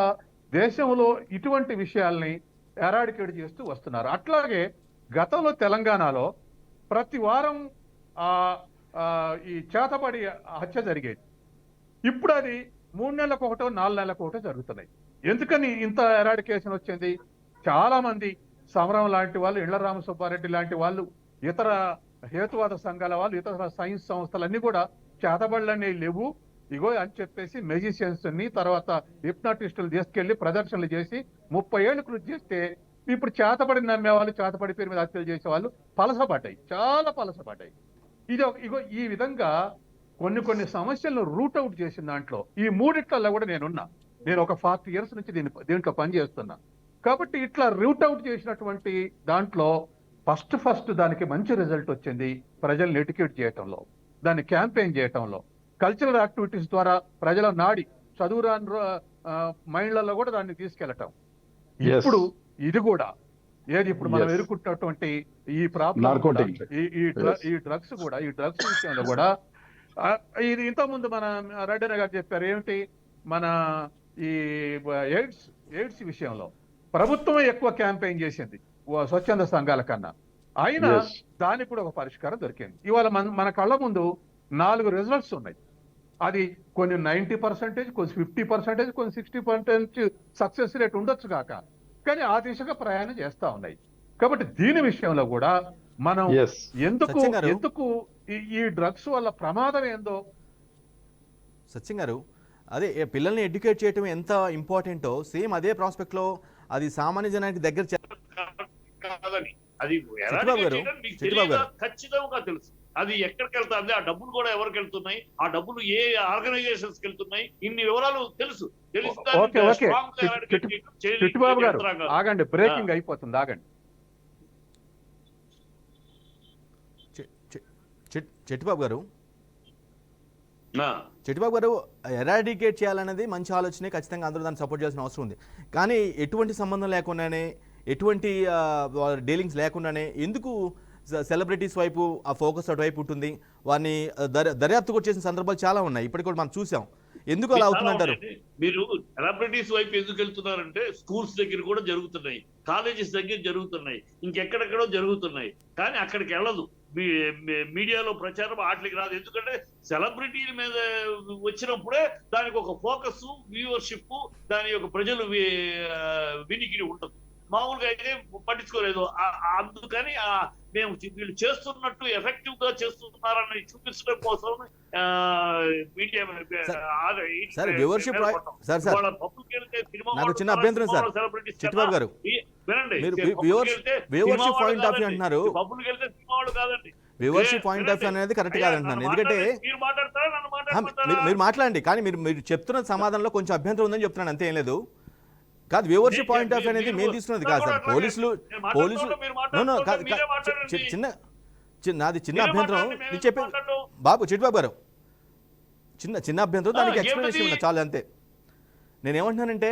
Speaker 4: దేశంలో ఇటువంటి విషయాల్ని ఎరాడికేట్ చేస్తూ వస్తున్నారు. అట్లాగే గతంలో తెలంగాణలో ప్రతి వారం ఈ చేతబడి హత్య జరిగేది. ఇప్పుడు అది 3 నెలలకు ఒకటో 4 నెలలకు ఒకటో జరుగుతున్నాయి. ఎందుకని ఇంత ఎరాడికేషన్ వచ్చింది? చాలా మంది సమరం లాంటి వాళ్ళు, ఇళ్ల రామసుబ్బారెడ్డి లాంటి వాళ్ళు, ఇతర హేతువాద సంఘాల వాళ్ళు, ఇతర సైన్స్ సంస్థలన్నీ కూడా చేతబడులన్నీ లేవు ఇగో అని చెప్పేసి మెజిషియన్స్ ని, తర్వాత హిప్నాటిస్టులు తీసుకెళ్లి ప్రదర్శనలు చేసి 30 ఏళ్ళు కృషి చేస్తే ఇప్పుడు చేతబడి నమ్మేవాళ్ళు, చేతబడి పేరు మీద హత్యలు చేసేవాళ్ళు పలసపడ్డాయి, చాలా పలసపడ్డాయి. ఇగో ఈ విధంగా కొన్ని సమస్యలను రూట్ అవుట్ చేసిన దాంట్లో ఈ 3 కూడా నేను ఒక 40 years నుంచి దీంట్లో పనిచేస్తున్నా. కాబట్టి ఇట్లా రూట్ అవుట్ చేసినటువంటి దాంట్లో ఫస్ట్ దానికి మంచి రిజల్ట్ వచ్చింది. ప్రజల్ని ఎడ్యుకేట్ చేయటంలో, దాన్ని క్యాంపెయిన్ చేయటంలో, కల్చరల్ యాక్టివిటీస్ ద్వారా ప్రజల నాడి చదువురాని మైండ్లలో కూడా దాన్ని తీసుకెళ్లటం. ఇప్పుడు ఇది కూడా ఇప్పుడు మనం ఎదుర్కొంటున్నటువంటి ఈ ప్రాబ్లం, ఈ డ్రగ్స్ విషయంలో కూడా ఇది ఇంతకుముందు మన రెడ్డి గారు చెప్పారు ఏమిటి, మన ఈ ఎయిడ్స్ విషయంలో ప్రభుత్వమే ఎక్కువ క్యాంపెయిన్ చేసింది స్వచ్ఛంద సంఘాల కన్నా. అయినా దానికి కూడా ఒక పరిష్కారం దొరికింది. ఇవాళ మన కళ్ళ ముందు 4 రిజల్ట్స్ ఉన్నాయి. అది కొన్ని 90%, కొన్ని 50%, కొన్ని 60% సక్సెస్ రేట్ ఉండొచ్చు కాక, కానీ ఆ దిశగా ప్రయాణం చేస్తా ఉన్నాయి. కాబట్టి దీని విషయంలో కూడా మనం ఎందుకు ఈ డ్రగ్స్ వల్ల ప్రమాదం ఏందో.
Speaker 1: సత్యం గారు, అదే పిల్లల్ని ఎడ్యుకేట్ చేయటం ఎంత ఇంపార్టెంటో సేమ్ అదే ప్రాస్పెక్ట్ లో అది సామాన్య జనానికి దగ్గర
Speaker 3: కాదని అది ఖచ్చితంగా తెలుసు. అది ఎక్కడికి వెళ్తాంది, ఆ డబ్బులు కూడా ఎవరికి వెళ్తున్నాయి, ఆ డబ్బులు ఏ ఆర్గనైజేషన్స్ కి వెళ్తున్నాయి, ఇన్ని వివరాలు తెలుసు.
Speaker 4: చిట్టిబాబు గారు ఆగండి, బ్రేకింగ్ అయిపోతుంది, ఆగండి.
Speaker 1: చిట్టిబాబు గారు ఎరాడికేట్ చేయాలనేది మంచి ఆలోచనే, ఖచ్చితంగా అందరూ దాన్ని సపోర్ట్ చేయాల్సిన అవసరం ఉంది. కానీ ఎటువంటి సంబంధం లేకుండానే, ఎటువంటి డీలింగ్స్ లేకుండానే ఎందుకు సెలబ్రిటీస్ వైపు ఆ ఫోకస్ అటువైపు ఉంటుంది? వారిని దర్యాప్తు కూడా చేసిన సందర్భాలు చాలా ఉన్నాయి, ఇప్పటికి కూడా మనం చూసాం. ఎందుకు అలా అవుతుందంటారు?
Speaker 3: మీరు సెలబ్రిటీస్ వైపు ఎందుకు వెళ్తున్నారంటే స్కూల్స్ దగ్గర కూడా జరుగుతున్నాయి, కాలేజెస్ దగ్గర జరుగుతున్నాయి, ఇంకెక్కడెక్కడో జరుగుతున్నాయి, కానీ అక్కడికి వెళ్ళదు. మీడియాలో ప్రచారం వాటికి రాదు. ఎందుకంటే సెలబ్రిటీల మీద వచ్చినప్పుడే దానికి ఒక ఫోకస్, వ్యూవర్షిప్, దాని యొక్క ప్రజలు వినికిడి ఉంటుంది. మామూలుగా అయితే పట్టించుకోలేదు. అందుకని మేము వీళ్ళు చేస్తున్నట్టు ఎఫెక్టివ్ గా చేస్తున్నారని చూపించడం కోసం మీడియా
Speaker 1: నాకు చిన్న అభ్యంతరం సార్. చిట్టిబాబు గారు, వ్యూవర్షిప్ పాయింట్ ఆఫ్ వ్యూ అంటున్నారు,
Speaker 3: పబ్బులకు వెళ్తే సినిమా వాళ్ళు కాదండి.
Speaker 1: వ్యూవర్షిప్ పాయింట్ ఆఫ్ వ్యూ అనేది కరెక్ట్ కాదంటున్నాను. ఎందుకంటే మీరు మాట్లాడండి, కానీ మీరు చెప్తున్న సమాధానంలో కొంచెం అభ్యంతరం ఉందని చెప్తున్నాను, అంతే, ఏం లేదు. కాదు, వ్యూవర్షిప్ పాయింట్ ఆఫ్ వ్యూ అనేది మేము తీసుకున్నది కాదు సార్. పోలీసులు నాది చిన్న అభ్యంతరం, నేను చెప్పే చిట్టిబాబు గారు చిన్న అభ్యంతరం, దానికి ఎక్స్ప్లెనేషన్ ఉన్నా చాలు, అంతే. నేనేమంటున్నానంటే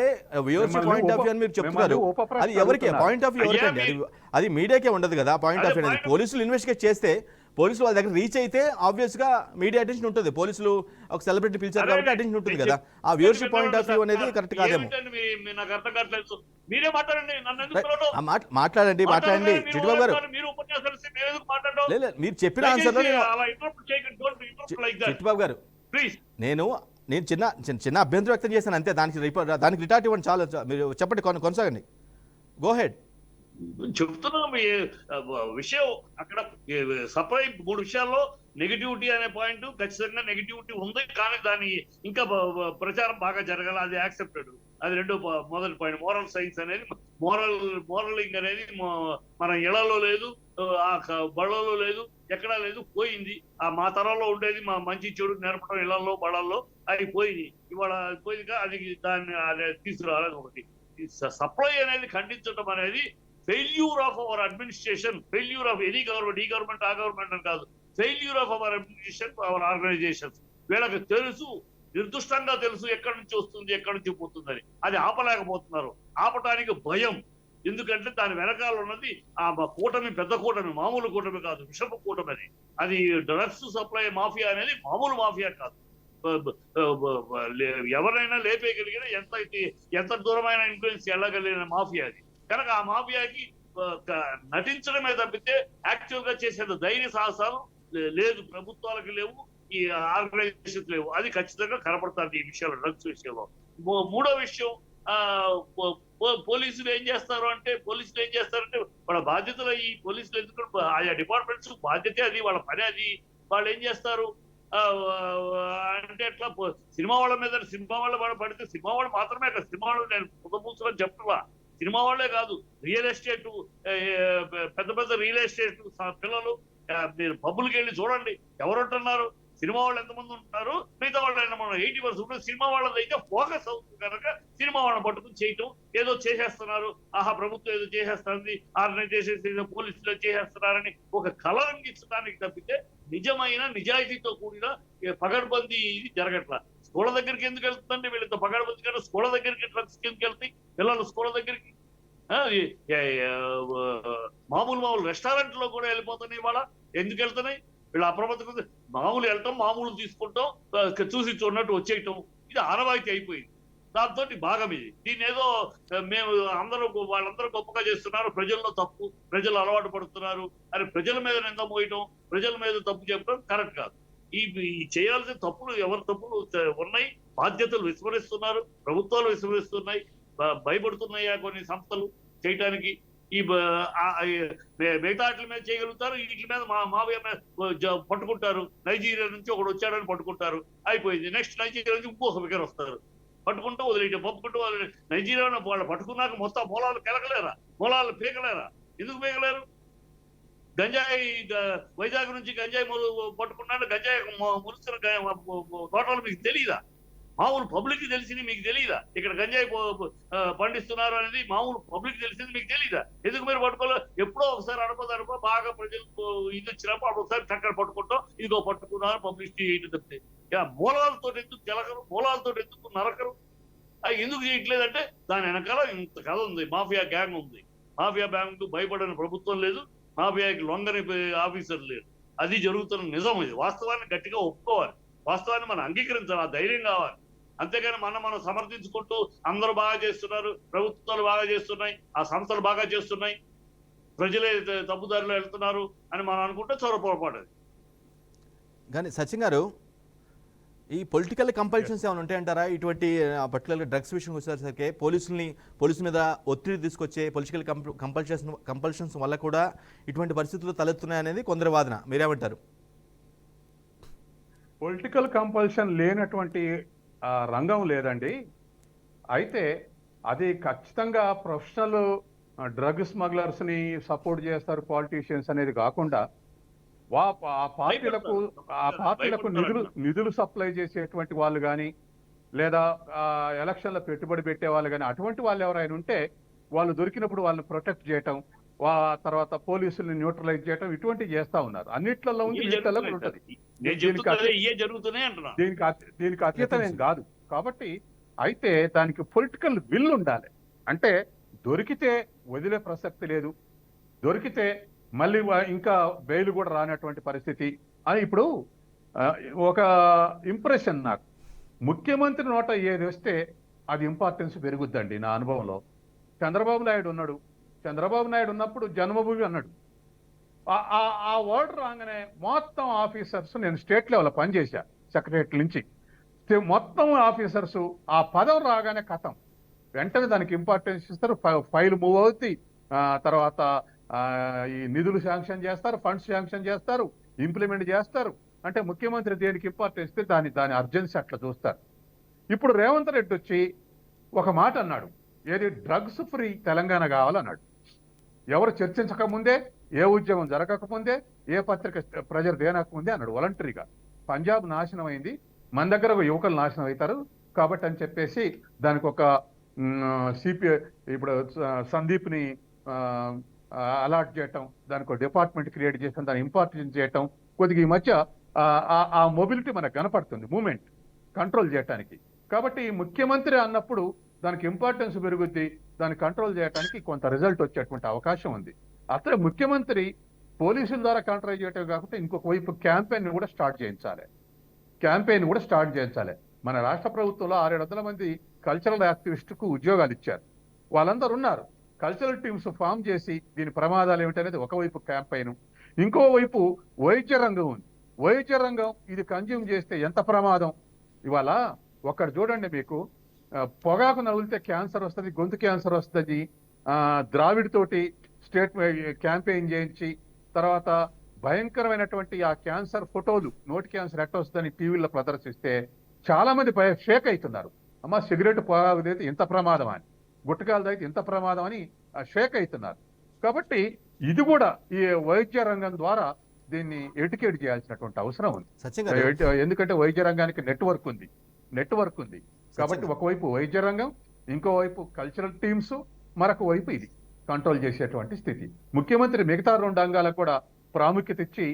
Speaker 1: వ్యూవర్షిప్
Speaker 4: మిమ్మల్ని
Speaker 1: పాయింట్ ఆఫ్
Speaker 4: ఉప-
Speaker 1: వ్యూ అని మీరు చెప్తున్నారు.
Speaker 4: మిమ్మల్ని ఉప ప్రశ్న
Speaker 1: అది ఎవరికి
Speaker 4: అడుగుతున్నారు.
Speaker 1: పాయింట్ ఆఫ్ వ్యూ ఎవరికండి? అది మీడియాకే ఉండదు కదా పాయింట్
Speaker 3: అదే
Speaker 1: ఆఫ్ వ్యూ అనేది.
Speaker 3: point-
Speaker 1: పోలీసులు ఇన్వెస్టిగేట్ చేస్తే పోలీసులు వాళ్ళ దగ్గర రీచ్ అయితే ఆబ్వియస్ గా మీడియా అటెన్షన్ ఉంటుంది. పోలీసులు ఒక సెలబ్రిటీ పిలిచారు కాబట్టి అటెన్షన్ ఉంటుంది కదా. ఆ వ్యూవర్షిప్ పాయింట్ ఆఫ్ వ్యూ అనేది కరెక్ట్ కాదేమో.
Speaker 3: ఏమిటండి నాకు అర్థం కావట్లేదు. మీరే మాట్లాడండి, నన్ను ఎందుకు పిలవడం?
Speaker 1: ఆ మాట్లాడండి
Speaker 3: మాట్లాడండి, మీరు
Speaker 1: చిట్టిబాబు గారు.
Speaker 3: మాట్లాడండి, మీరు ఉపన్యాసాలు ఇస్తే మేము ఎందుకు మాట్లాడడం?
Speaker 1: లేదు మీరు చెప్పిన ఆన్సర్లో
Speaker 3: దయచేసి
Speaker 1: నేను
Speaker 3: అలా interrupt చేయకండి. Don't interrupt like that.
Speaker 1: Chittibabu గారు
Speaker 3: Please.
Speaker 1: నేను చిన్న అభ్యంతరం వ్యక్తం చేశాను అంతే. దానికి రిటార్ట్ ఇవ్వండి చాలు. మీరు చెప్పండి, కొనసాగండి. Go head.
Speaker 3: చెప్తున్నాం విషయం అక్కడ సప్లై 3 విషయాల్లో నెగిటివిటీ అనే పాయింట్ ఖచ్చితంగా నెగిటివిటీ ఉంది, కానీ దాని ఇంకా ప్రచారం బాగా జరగాలి, అది యాక్సెప్టెడ్. అది మొదటి పాయింట్. మోరల్ సైన్స్ అనేది మోరలింగ్ అనేది మన ఇళ్లలో లేదు, ఆ బళ్ళలో లేదు, ఎక్కడా లేదు, పోయింది. మా తరంలో ఉండేది మా మంచి చెడు నేర్పడం ఇళ్లలో బళ్ళల్లో, అది పోయింది. ఇవాళ పోయింది, అది దాన్ని తీసుకురావాలని ఒకటి. సప్లై అనేది ఖండించడం అనేది failure of our administration, failure of any government, ఈ గవర్నమెంట్ ఆ గవర్నమెంట్ అని కాదు, failure of our administration, our organizations. వీళ్ళకి తెలుసు, నిర్దుష్టంగా తెలుసు ఎక్కడి నుంచి వస్తుంది ఎక్కడి నుంచి పోతుందని. అది ఆపలేకపోతున్నారు. ఆపటానికి భయం. ఎందుకంటే దాని వెనకాల ఉన్నది ఆ కూటమి, పెద్ద కూటమి, మామూలు కూటమి కాదు, విషపు కూటమి. అది డ్రగ్స్ సప్లై మాఫియా అనేది మామూలు మాఫియా కాదు. ఎవరైనా లేపేయగలిగిన ఎంత దూరమైన ఇన్ఫ్లుయెన్స్ వెళ్ళగలిగిన మాఫియా అది. కనుక ఆ మాఫియాకి నటించడమే తప్పితే యాక్చువల్ గా చేసేది ధైర్య సాహసాలు లేదు, ప్రభుత్వాలకు లేవు, ఈ ఆర్గనైజేషన్స్ లేవు. అది ఖచ్చితంగా కనపడుతుంది ఈ విషయాలు, డ్రగ్స్ విషయంలో. మూడో విషయం, పోలీసులు ఏం చేస్తారంటే వాళ్ళ బాధ్యతలు, ఈ పోలీసులు ఎందుకు ఆయా డిపార్ట్మెంట్స్ బాధ్యత అది, వాళ్ళ పని అది. వాళ్ళు ఏం చేస్తారు అంటే ఎట్లా సినిమా వాళ్ళ మీద సినిమా వాళ్ళు పడితే సినిమా వాళ్ళు మాత్రమే కాదు, సినిమా వాళ్ళు నేను పుదపూసులని చెప్పలా, సినిమా వాళ్ళే కాదు, రియల్ ఎస్టేట్, పెద్ద పెద్ద రియల్ ఎస్టేట్ పిల్లలు, మీరు పబ్బులకి వెళ్ళి చూడండి ఎవరుంటున్నారు, సినిమా వాళ్ళు ఎంతమంది ఉంటున్నారు, మిగతా వాళ్ళు 80% సినిమా వాళ్ళది అయితే ఫోకస్ అవుతుంది. కనుక సినిమా వాళ్ళని పట్టుకుని చేయటం, ఏదో చేసేస్తున్నారు, ఆహా ప్రభుత్వం ఏదో చేసేస్తుంది, ఆర్గనైజేషన్స్ ఏదో పోలీసులు చేసేస్తున్నారని ఒక కలరంగించడానికి తప్పితే నిజమైన నిజాయితీతో కూడిన పగడ్బందీ ఇది జరగట్లా. స్కూళ్ళ దగ్గరికి ఎందుకు వెళ్తుందండి వీళ్ళతో పగడ్బందీ? కానీ స్కూళ్ళ దగ్గరికి డ్రగ్స్ ఎందుకు వెళ్తాయి పిల్లలు? స్కూళ్ళ దగ్గరికి మామూలు రెస్టారెంట్ లో కూడా వెళ్ళిపోతున్నాయి. ఇవాళ ఎందుకు వెళ్తున్నాయి? వీళ్ళు అప్రమత్తంగా మామూలు వెళ్తాం, మామూలు తీసుకుంటాం, చూసి చూడనట్టు వచ్చేయటం, ఇది ఆనవాయితీ అయిపోయింది. దాంతో భాగం ఇది. దీన్ని ఏదో మేము వాళ్ళందరూ గొప్పగా చేస్తున్నారు, ప్రజల్లో తప్పు, ప్రజలు అలవాటు పడుతున్నారు అని ప్రజల మీద నింద మోయటం, ప్రజల మీద తప్పు చెప్పడం కరెక్ట్ కాదు. ఈ చేయాల్సిన తప్పులు, ఎవరి తప్పులు ఉన్నాయి, బాధ్యతలు విస్మరిస్తున్నారు, ప్రభుత్వాలు విస్మరిస్తున్నాయి, భయపడుతున్నాయా కొన్ని సంస్థలు చేయటానికి. ఈ మిగతా వాటి మీద చేయగలుగుతారు, వీటి మీద మావయ్య పట్టుకుంటారు. నైజీరియా నుంచి ఒకడు వచ్చాడని పట్టుకుంటారు, అయిపోయింది. నెక్స్ట్ నైజీరియా నుంచి ఇంకొక ఫిగర్ వస్తారు, పట్టుకుంటూ వదిలేయటం, పంపుకుంటూ వదిలే. నైజీరియా వాళ్ళు పట్టుకున్నాక మొత్తం మూలాలు కెలకలేరా? మూలాలు పీకలేరా? ఎందుకు పీకలేరు? గంజాయి వైజాగ్ నుంచి గంజాయి పట్టుకున్నాడు, గంజాయి మురుస్తున్న తోటలు మీకు తెలియదా? మామూలు పబ్లిక్ తెలిసింది మీకు తెలియదా? ఇక్కడ గంజాయి పండిస్తున్నారు అనేది మామూలు పబ్లిక్ తెలిసింది మీకు తెలియదా? ఎందుకు మీరు పట్టుకోలేదు? ఎప్పుడో ఒకసారి అనుకో బాగా ప్రజలకు ఇది వచ్చినప్పుడు అప్పుడు ఒకసారి చక్కర పట్టుకుంటాం, ఇదిగో పట్టుకున్నారు, పబ్లిసిటీ చేయటం తప్పితే మూలాలతో ఎందుకు తెలకరు? మూలాలతో ఎందుకు నరకరు? ఎందుకు చేయట్లేదంటే దాని వెనకాల ఇంత కథ ఉంది, మాఫియా గ్యాంగ్ ఉంది. మాఫియా గ్యాంగ్ భయపడని ప్రభుత్వం లేదు, మాఫియాకి లొంగని ఆఫీసర్ లేరు. అది జరుగుతున్న నిజం. ఇది వాస్తవాన్ని గట్టిగా ఒప్పుకోవాలి, వాస్తవాన్ని మనం అంగీకరించాలి, ఆ ధైర్యం కావాలి. అంతేగాని మనం సమర్థించుకుంటూ అందరూ బాగా చేస్తున్నారు, ప్రభుత్వాలు బాగా చేస్తున్నాయి, ఆ సంస్థలు బాగా చేస్తున్నాయి, ప్రజలే తప్పుదారిలో వెళ్తున్నారు అని మనం అనుకుంటే చాలా పొరపాటు.
Speaker 1: కానీ సచిన్ గారు, ఈ పొలిటికల్ కంపల్షన్స్ ఏమైనా ఉంటాయంటారా? ఇటువంటి పర్టికులర్గా డ్రగ్స్ విషయం వచ్చేసరికి పోలీసుల మీద ఒత్తిడి తీసుకొచ్చే పొలిటికల్ కంపల్షన్స్ వల్ల కూడా ఇటువంటి పరిస్థితులు తలెత్తున్నాయనేది కొందరి వాదన. మీరేమంటారు?
Speaker 4: పొలిటికల్ కంపల్షన్ లేనటువంటి రంగం లేదండి. అయితే అది ఖచ్చితంగా ప్రొఫెషనల్ డ్రగ్ స్మగ్లర్స్ ని సపోర్ట్ చేస్తారు పాలిటీషియన్స్ అనేది కాకుండా ఆ పార్టీలకు నిధులు సప్లై చేసేటువంటి వాళ్ళు కానీ, లేదా ఎలక్షన్ల పెట్టుబడి పెట్టే వాళ్ళు కానీ, అటువంటి వాళ్ళు ఎవరైనా ఉంటే వాళ్ళు దొరికినప్పుడు వాళ్ళని ప్రొటెక్ట్ చేయటం, తర్వాత పోలీసుల్ని న్యూట్రలైజ్ చేయటం, ఇటువంటివి చేస్తా ఉన్నారు. అన్నిట్లలో ఉంది, వీటిల్లో కూడా ఉంటుంది. దీనికి అతీతం ఏం కాదు. కాబట్టి అయితే దానికి పొలిటికల్ విల్ ఉండాలి. అంటే దొరికితే వదిలే ప్రసక్తి లేదు, దొరికితే మళ్ళీ ఇంకా బెయిల్ కూడా రానటువంటి పరిస్థితి అని ఇప్పుడు ఆ, ఒక ఇంప్రెషన్ నాకు. ముఖ్యమంత్రి నోట ఏది వస్తే అది ఇంపార్టెన్స్ పెరుగుద్దండి నా అనుభవంలో. చంద్రబాబు నాయుడు ఉన్నాడు, చంద్రబాబు నాయుడు ఉన్నప్పుడు జన్మభూమి అన్నాడు. ఆ వర్డ్ రాగానే మొత్తం ఆఫీసర్స్, నేను స్టేట్ లెవెల్ పనిచేశా సెక్రటరీ నుంచి, మొత్తం ఆఫీసర్స్ ఆ పదవి రాగానే కథం వెంటనే దానికి ఇంపార్టెన్స్ ఇస్తారు. ఫైల్ మూవ్ అవుతుంది, తర్వాత ఈ నిధులు శాంక్షన్ చేస్తారు, ఫండ్స్ శాంక్షన్ చేస్తారు, ఇంప్లిమెంట్ చేస్తారు. అంటే ముఖ్యమంత్రి దేనికి ఇంపార్టెన్స్ ఇస్తే దాని అర్జెన్సీ అట్లా చూస్తారు. ఇప్పుడు రేవంత్ రెడ్డి వచ్చి ఒక మాట అన్నాడు, ఏది డ్రగ్స్ ఫ్రీ తెలంగాణ కావాలన్నాడు. ఎవరు చర్చించకముందే, ఏ ఉద్యమం జరగకముందే, ఏ పత్రిక ప్రజలు దేనకముందే అన్నాడు వాలంటరీగా. పంజాబ్ నాశనం అయింది, మన దగ్గర యువకులు నాశనం అవుతారు కాబట్టి అని చెప్పేసి దానికి ఒక సిపిఐ ఇప్పుడు సందీప్ని అలాట్ చేయటం, దానికి ఒక డిపార్ట్మెంట్ క్రియేట్ చేయడం, దాన్ని ఇంపార్టెన్స్ చేయటం. కొద్దిగా ఈ మధ్య ఆ మొబిలిటీ మనకు కనపడుతుంది, మూమెంట్ కంట్రోల్ చేయడానికి. కాబట్టి ముఖ్యమంత్రి అన్నప్పుడు దానికి ఇంపార్టెన్స్ పెరుగుద్ది, దాన్ని కంట్రోల్ చేయడానికి కొంత రిజల్ట్ వచ్చేటువంటి అవకాశం ఉంది. అసలు ముఖ్యమంత్రి పోలీసుల ద్వారా కంట్రోల్ చేయటం కాకుండా ఇంకొక వైపు క్యాంపెయిన్ కూడా స్టార్ట్ చేయించాలి. మన రాష్ట్ర ప్రభుత్వంలో 600 మంది కల్చరల్ యాక్టివిస్టుకు ఉద్యోగాలు ఇచ్చారు. వాళ్ళందరూ ఉన్నారు. కల్చరల్ టీమ్స్ ఫామ్ చేసి దీని ప్రమాదాలు ఏమిటనేది ఒకవైపు క్యాంపెయిన్, ఇంకోవైపు వైద్య రంగం ఉంది. వైద్య రంగం ఇది కన్జ్యూమ్ చేస్తే ఎంత ప్రమాదం. ఇవాళ ఒక్కడ చూడండి, మీకు పొగాకు నవ్వులితే క్యాన్సర్ వస్తుంది, గొంతు క్యాన్సర్ వస్తుంది. ద్రావిడ్ తోటి స్టేట్ క్యాంపెయిన్ చేయించి తర్వాత భయంకరమైనటువంటి ఆ క్యాన్సర్ ఫోటోలు, నోటి క్యాన్సర్ ఎట్ట వస్తుందని టీవీలో ప్రదర్శిస్తే చాలా మంది షేక్ అవుతున్నారు. అమ్మ సిగరెట్ పొగాకు అయితే ఇంత ప్రమాదం అని, గుట్టకాలతో అయితే ఇంత ప్రమాదం అని షేక్ అవుతున్నారు. కాబట్టి ఇది కూడా ఈ వైద్య రంగం ద్వారా దీన్ని ఎడ్యుకేట్ చేయాల్సినటువంటి అవసరం ఉంది. ఎందుకంటే వైద్య రంగానికి నెట్వర్క్ ఉంది. కాబట్టి ఒకవైపు వైద్య రంగం, ఇంకోవైపు కల్చరల్ టీమ్స్, మరొక వైపు ఇది కంట్రోల్ చేసేటువంటి స్థితి. ముఖ్యమంత్రి మిగతా 2 అంగాలకు కూడా ప్రాముఖ్యత ఇచ్చి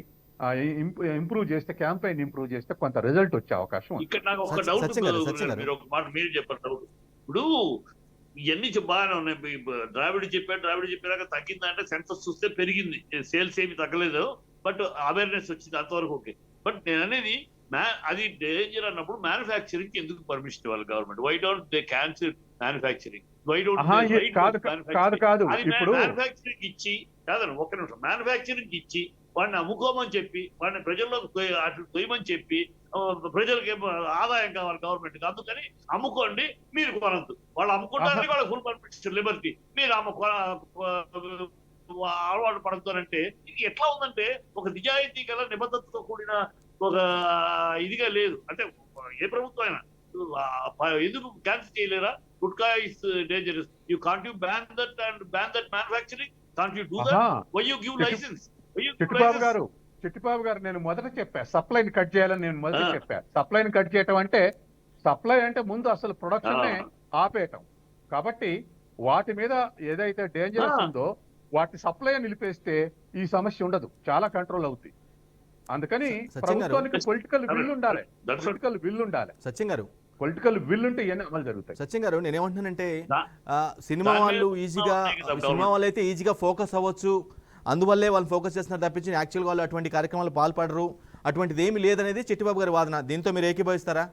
Speaker 4: ఇంప్రూవ్ చేస్తే, క్యాంపెయిన్ ఇంప్రూవ్ చేస్తే కొంత రిజల్ట్ వచ్చే అవకాశం ఉంది.
Speaker 3: ఇక్కడ నాకు ఒక డౌట్, మీరు ఒక మాట మీరు చెప్పారు డౌట్. ఇప్పుడు ఇవన్నీ బాగానే ఉన్నాయి. ద్రావిడ్ చెప్పాక తగ్గిందంటే సెన్సస్ చూస్తే పెరిగింది, సేల్స్ ఏమి తగ్గలేదు, బట్ అవేర్నెస్ వచ్చింది, అంతవరకు ఓకే. బట్ నేను అనేది అది డేంజర్ అన్నప్పుడు మ్యానుఫ్యాక్చరింగ్ ఎందుకు పర్మిషన్ ఇవ్వాలి government? Why don't they cancel manufacturing?
Speaker 4: కాదు ఇప్పుడు
Speaker 3: మ్యానుఫ్యాక్చరింగ్ ఇచ్చి, కాదండి ఒక్క నిమిషం, మ్యానుఫ్యాక్చరింగ్ ఇచ్చి వాడిని అమ్ముకోమని చెప్పి, వాడిని ప్రజల్లోకి అటు తొయ్యమని చెప్పి, ప్రజలకి ఆదాయం కావాలి గవర్నమెంట్, అందుకని అమ్ముకోండి, మీరు కొనద్దు. వాళ్ళు అమ్ముకుంటారని వాళ్ళకి ఫుల్ పర్మిషన్, లిబర్టీ, మీరు అలవాటు పడుతారంటే ఇది ఎట్లా ఉందంటే ఒక నిజాయితీ గల నిబద్ధతతో కూడిన ఒక ఇదిగా లేదు. అంటే ఏ ప్రభుత్వం అయినా ఎందుకు క్యాన్సిల్ చేయలేరా? Gutka is dangerous, you can't you ban that and ban that manufacturing, can't you do that? Why you give license?
Speaker 4: Chittibabu గారు నేను మొదట చెప్పా సప్లైని కట్ చేయాలని. నేను మొదట చెప్పా సప్లైని కట్ చేయటం అంటే, సప్లై అంటే ముందు అసలు ప్రొడక్షన్ ఆపేయటం. కాబట్టి వాటి మీద ఏదైతే డేంజరస్ ఉందో వాటి సప్లై నిలిపేస్తే ఈ సమస్య ఉండదు, చాలా కంట్రోల్ అవుతుంది. అందుకని ప్రభుత్వానికి పొలిటికల్ విల్ ఉండాలి.
Speaker 1: సచిన్ గారు,
Speaker 4: పొలిటికల్ విల్ ఉంటే ఇవన్నీ అమలు జరుగుతాయి.
Speaker 1: సచిన్ గారు, నేనేమంటున్నానంటే సినిమా వాళ్ళు అయితే ఈజీగా ఫోకస్ అవ్వచ్చు, అందువల్లే వాళ్ళు ఫోకస్ చేస్తున్నారు తప్పించి యాక్చువల్గా వాళ్ళు అటువంటి కార్యక్రమాలు పాల్పడరు, అటువంటిది ఏమి లేదనేది చిట్టిబాబు గారి వాదన. దీంతో మీరు ఏకీభవిస్తారా?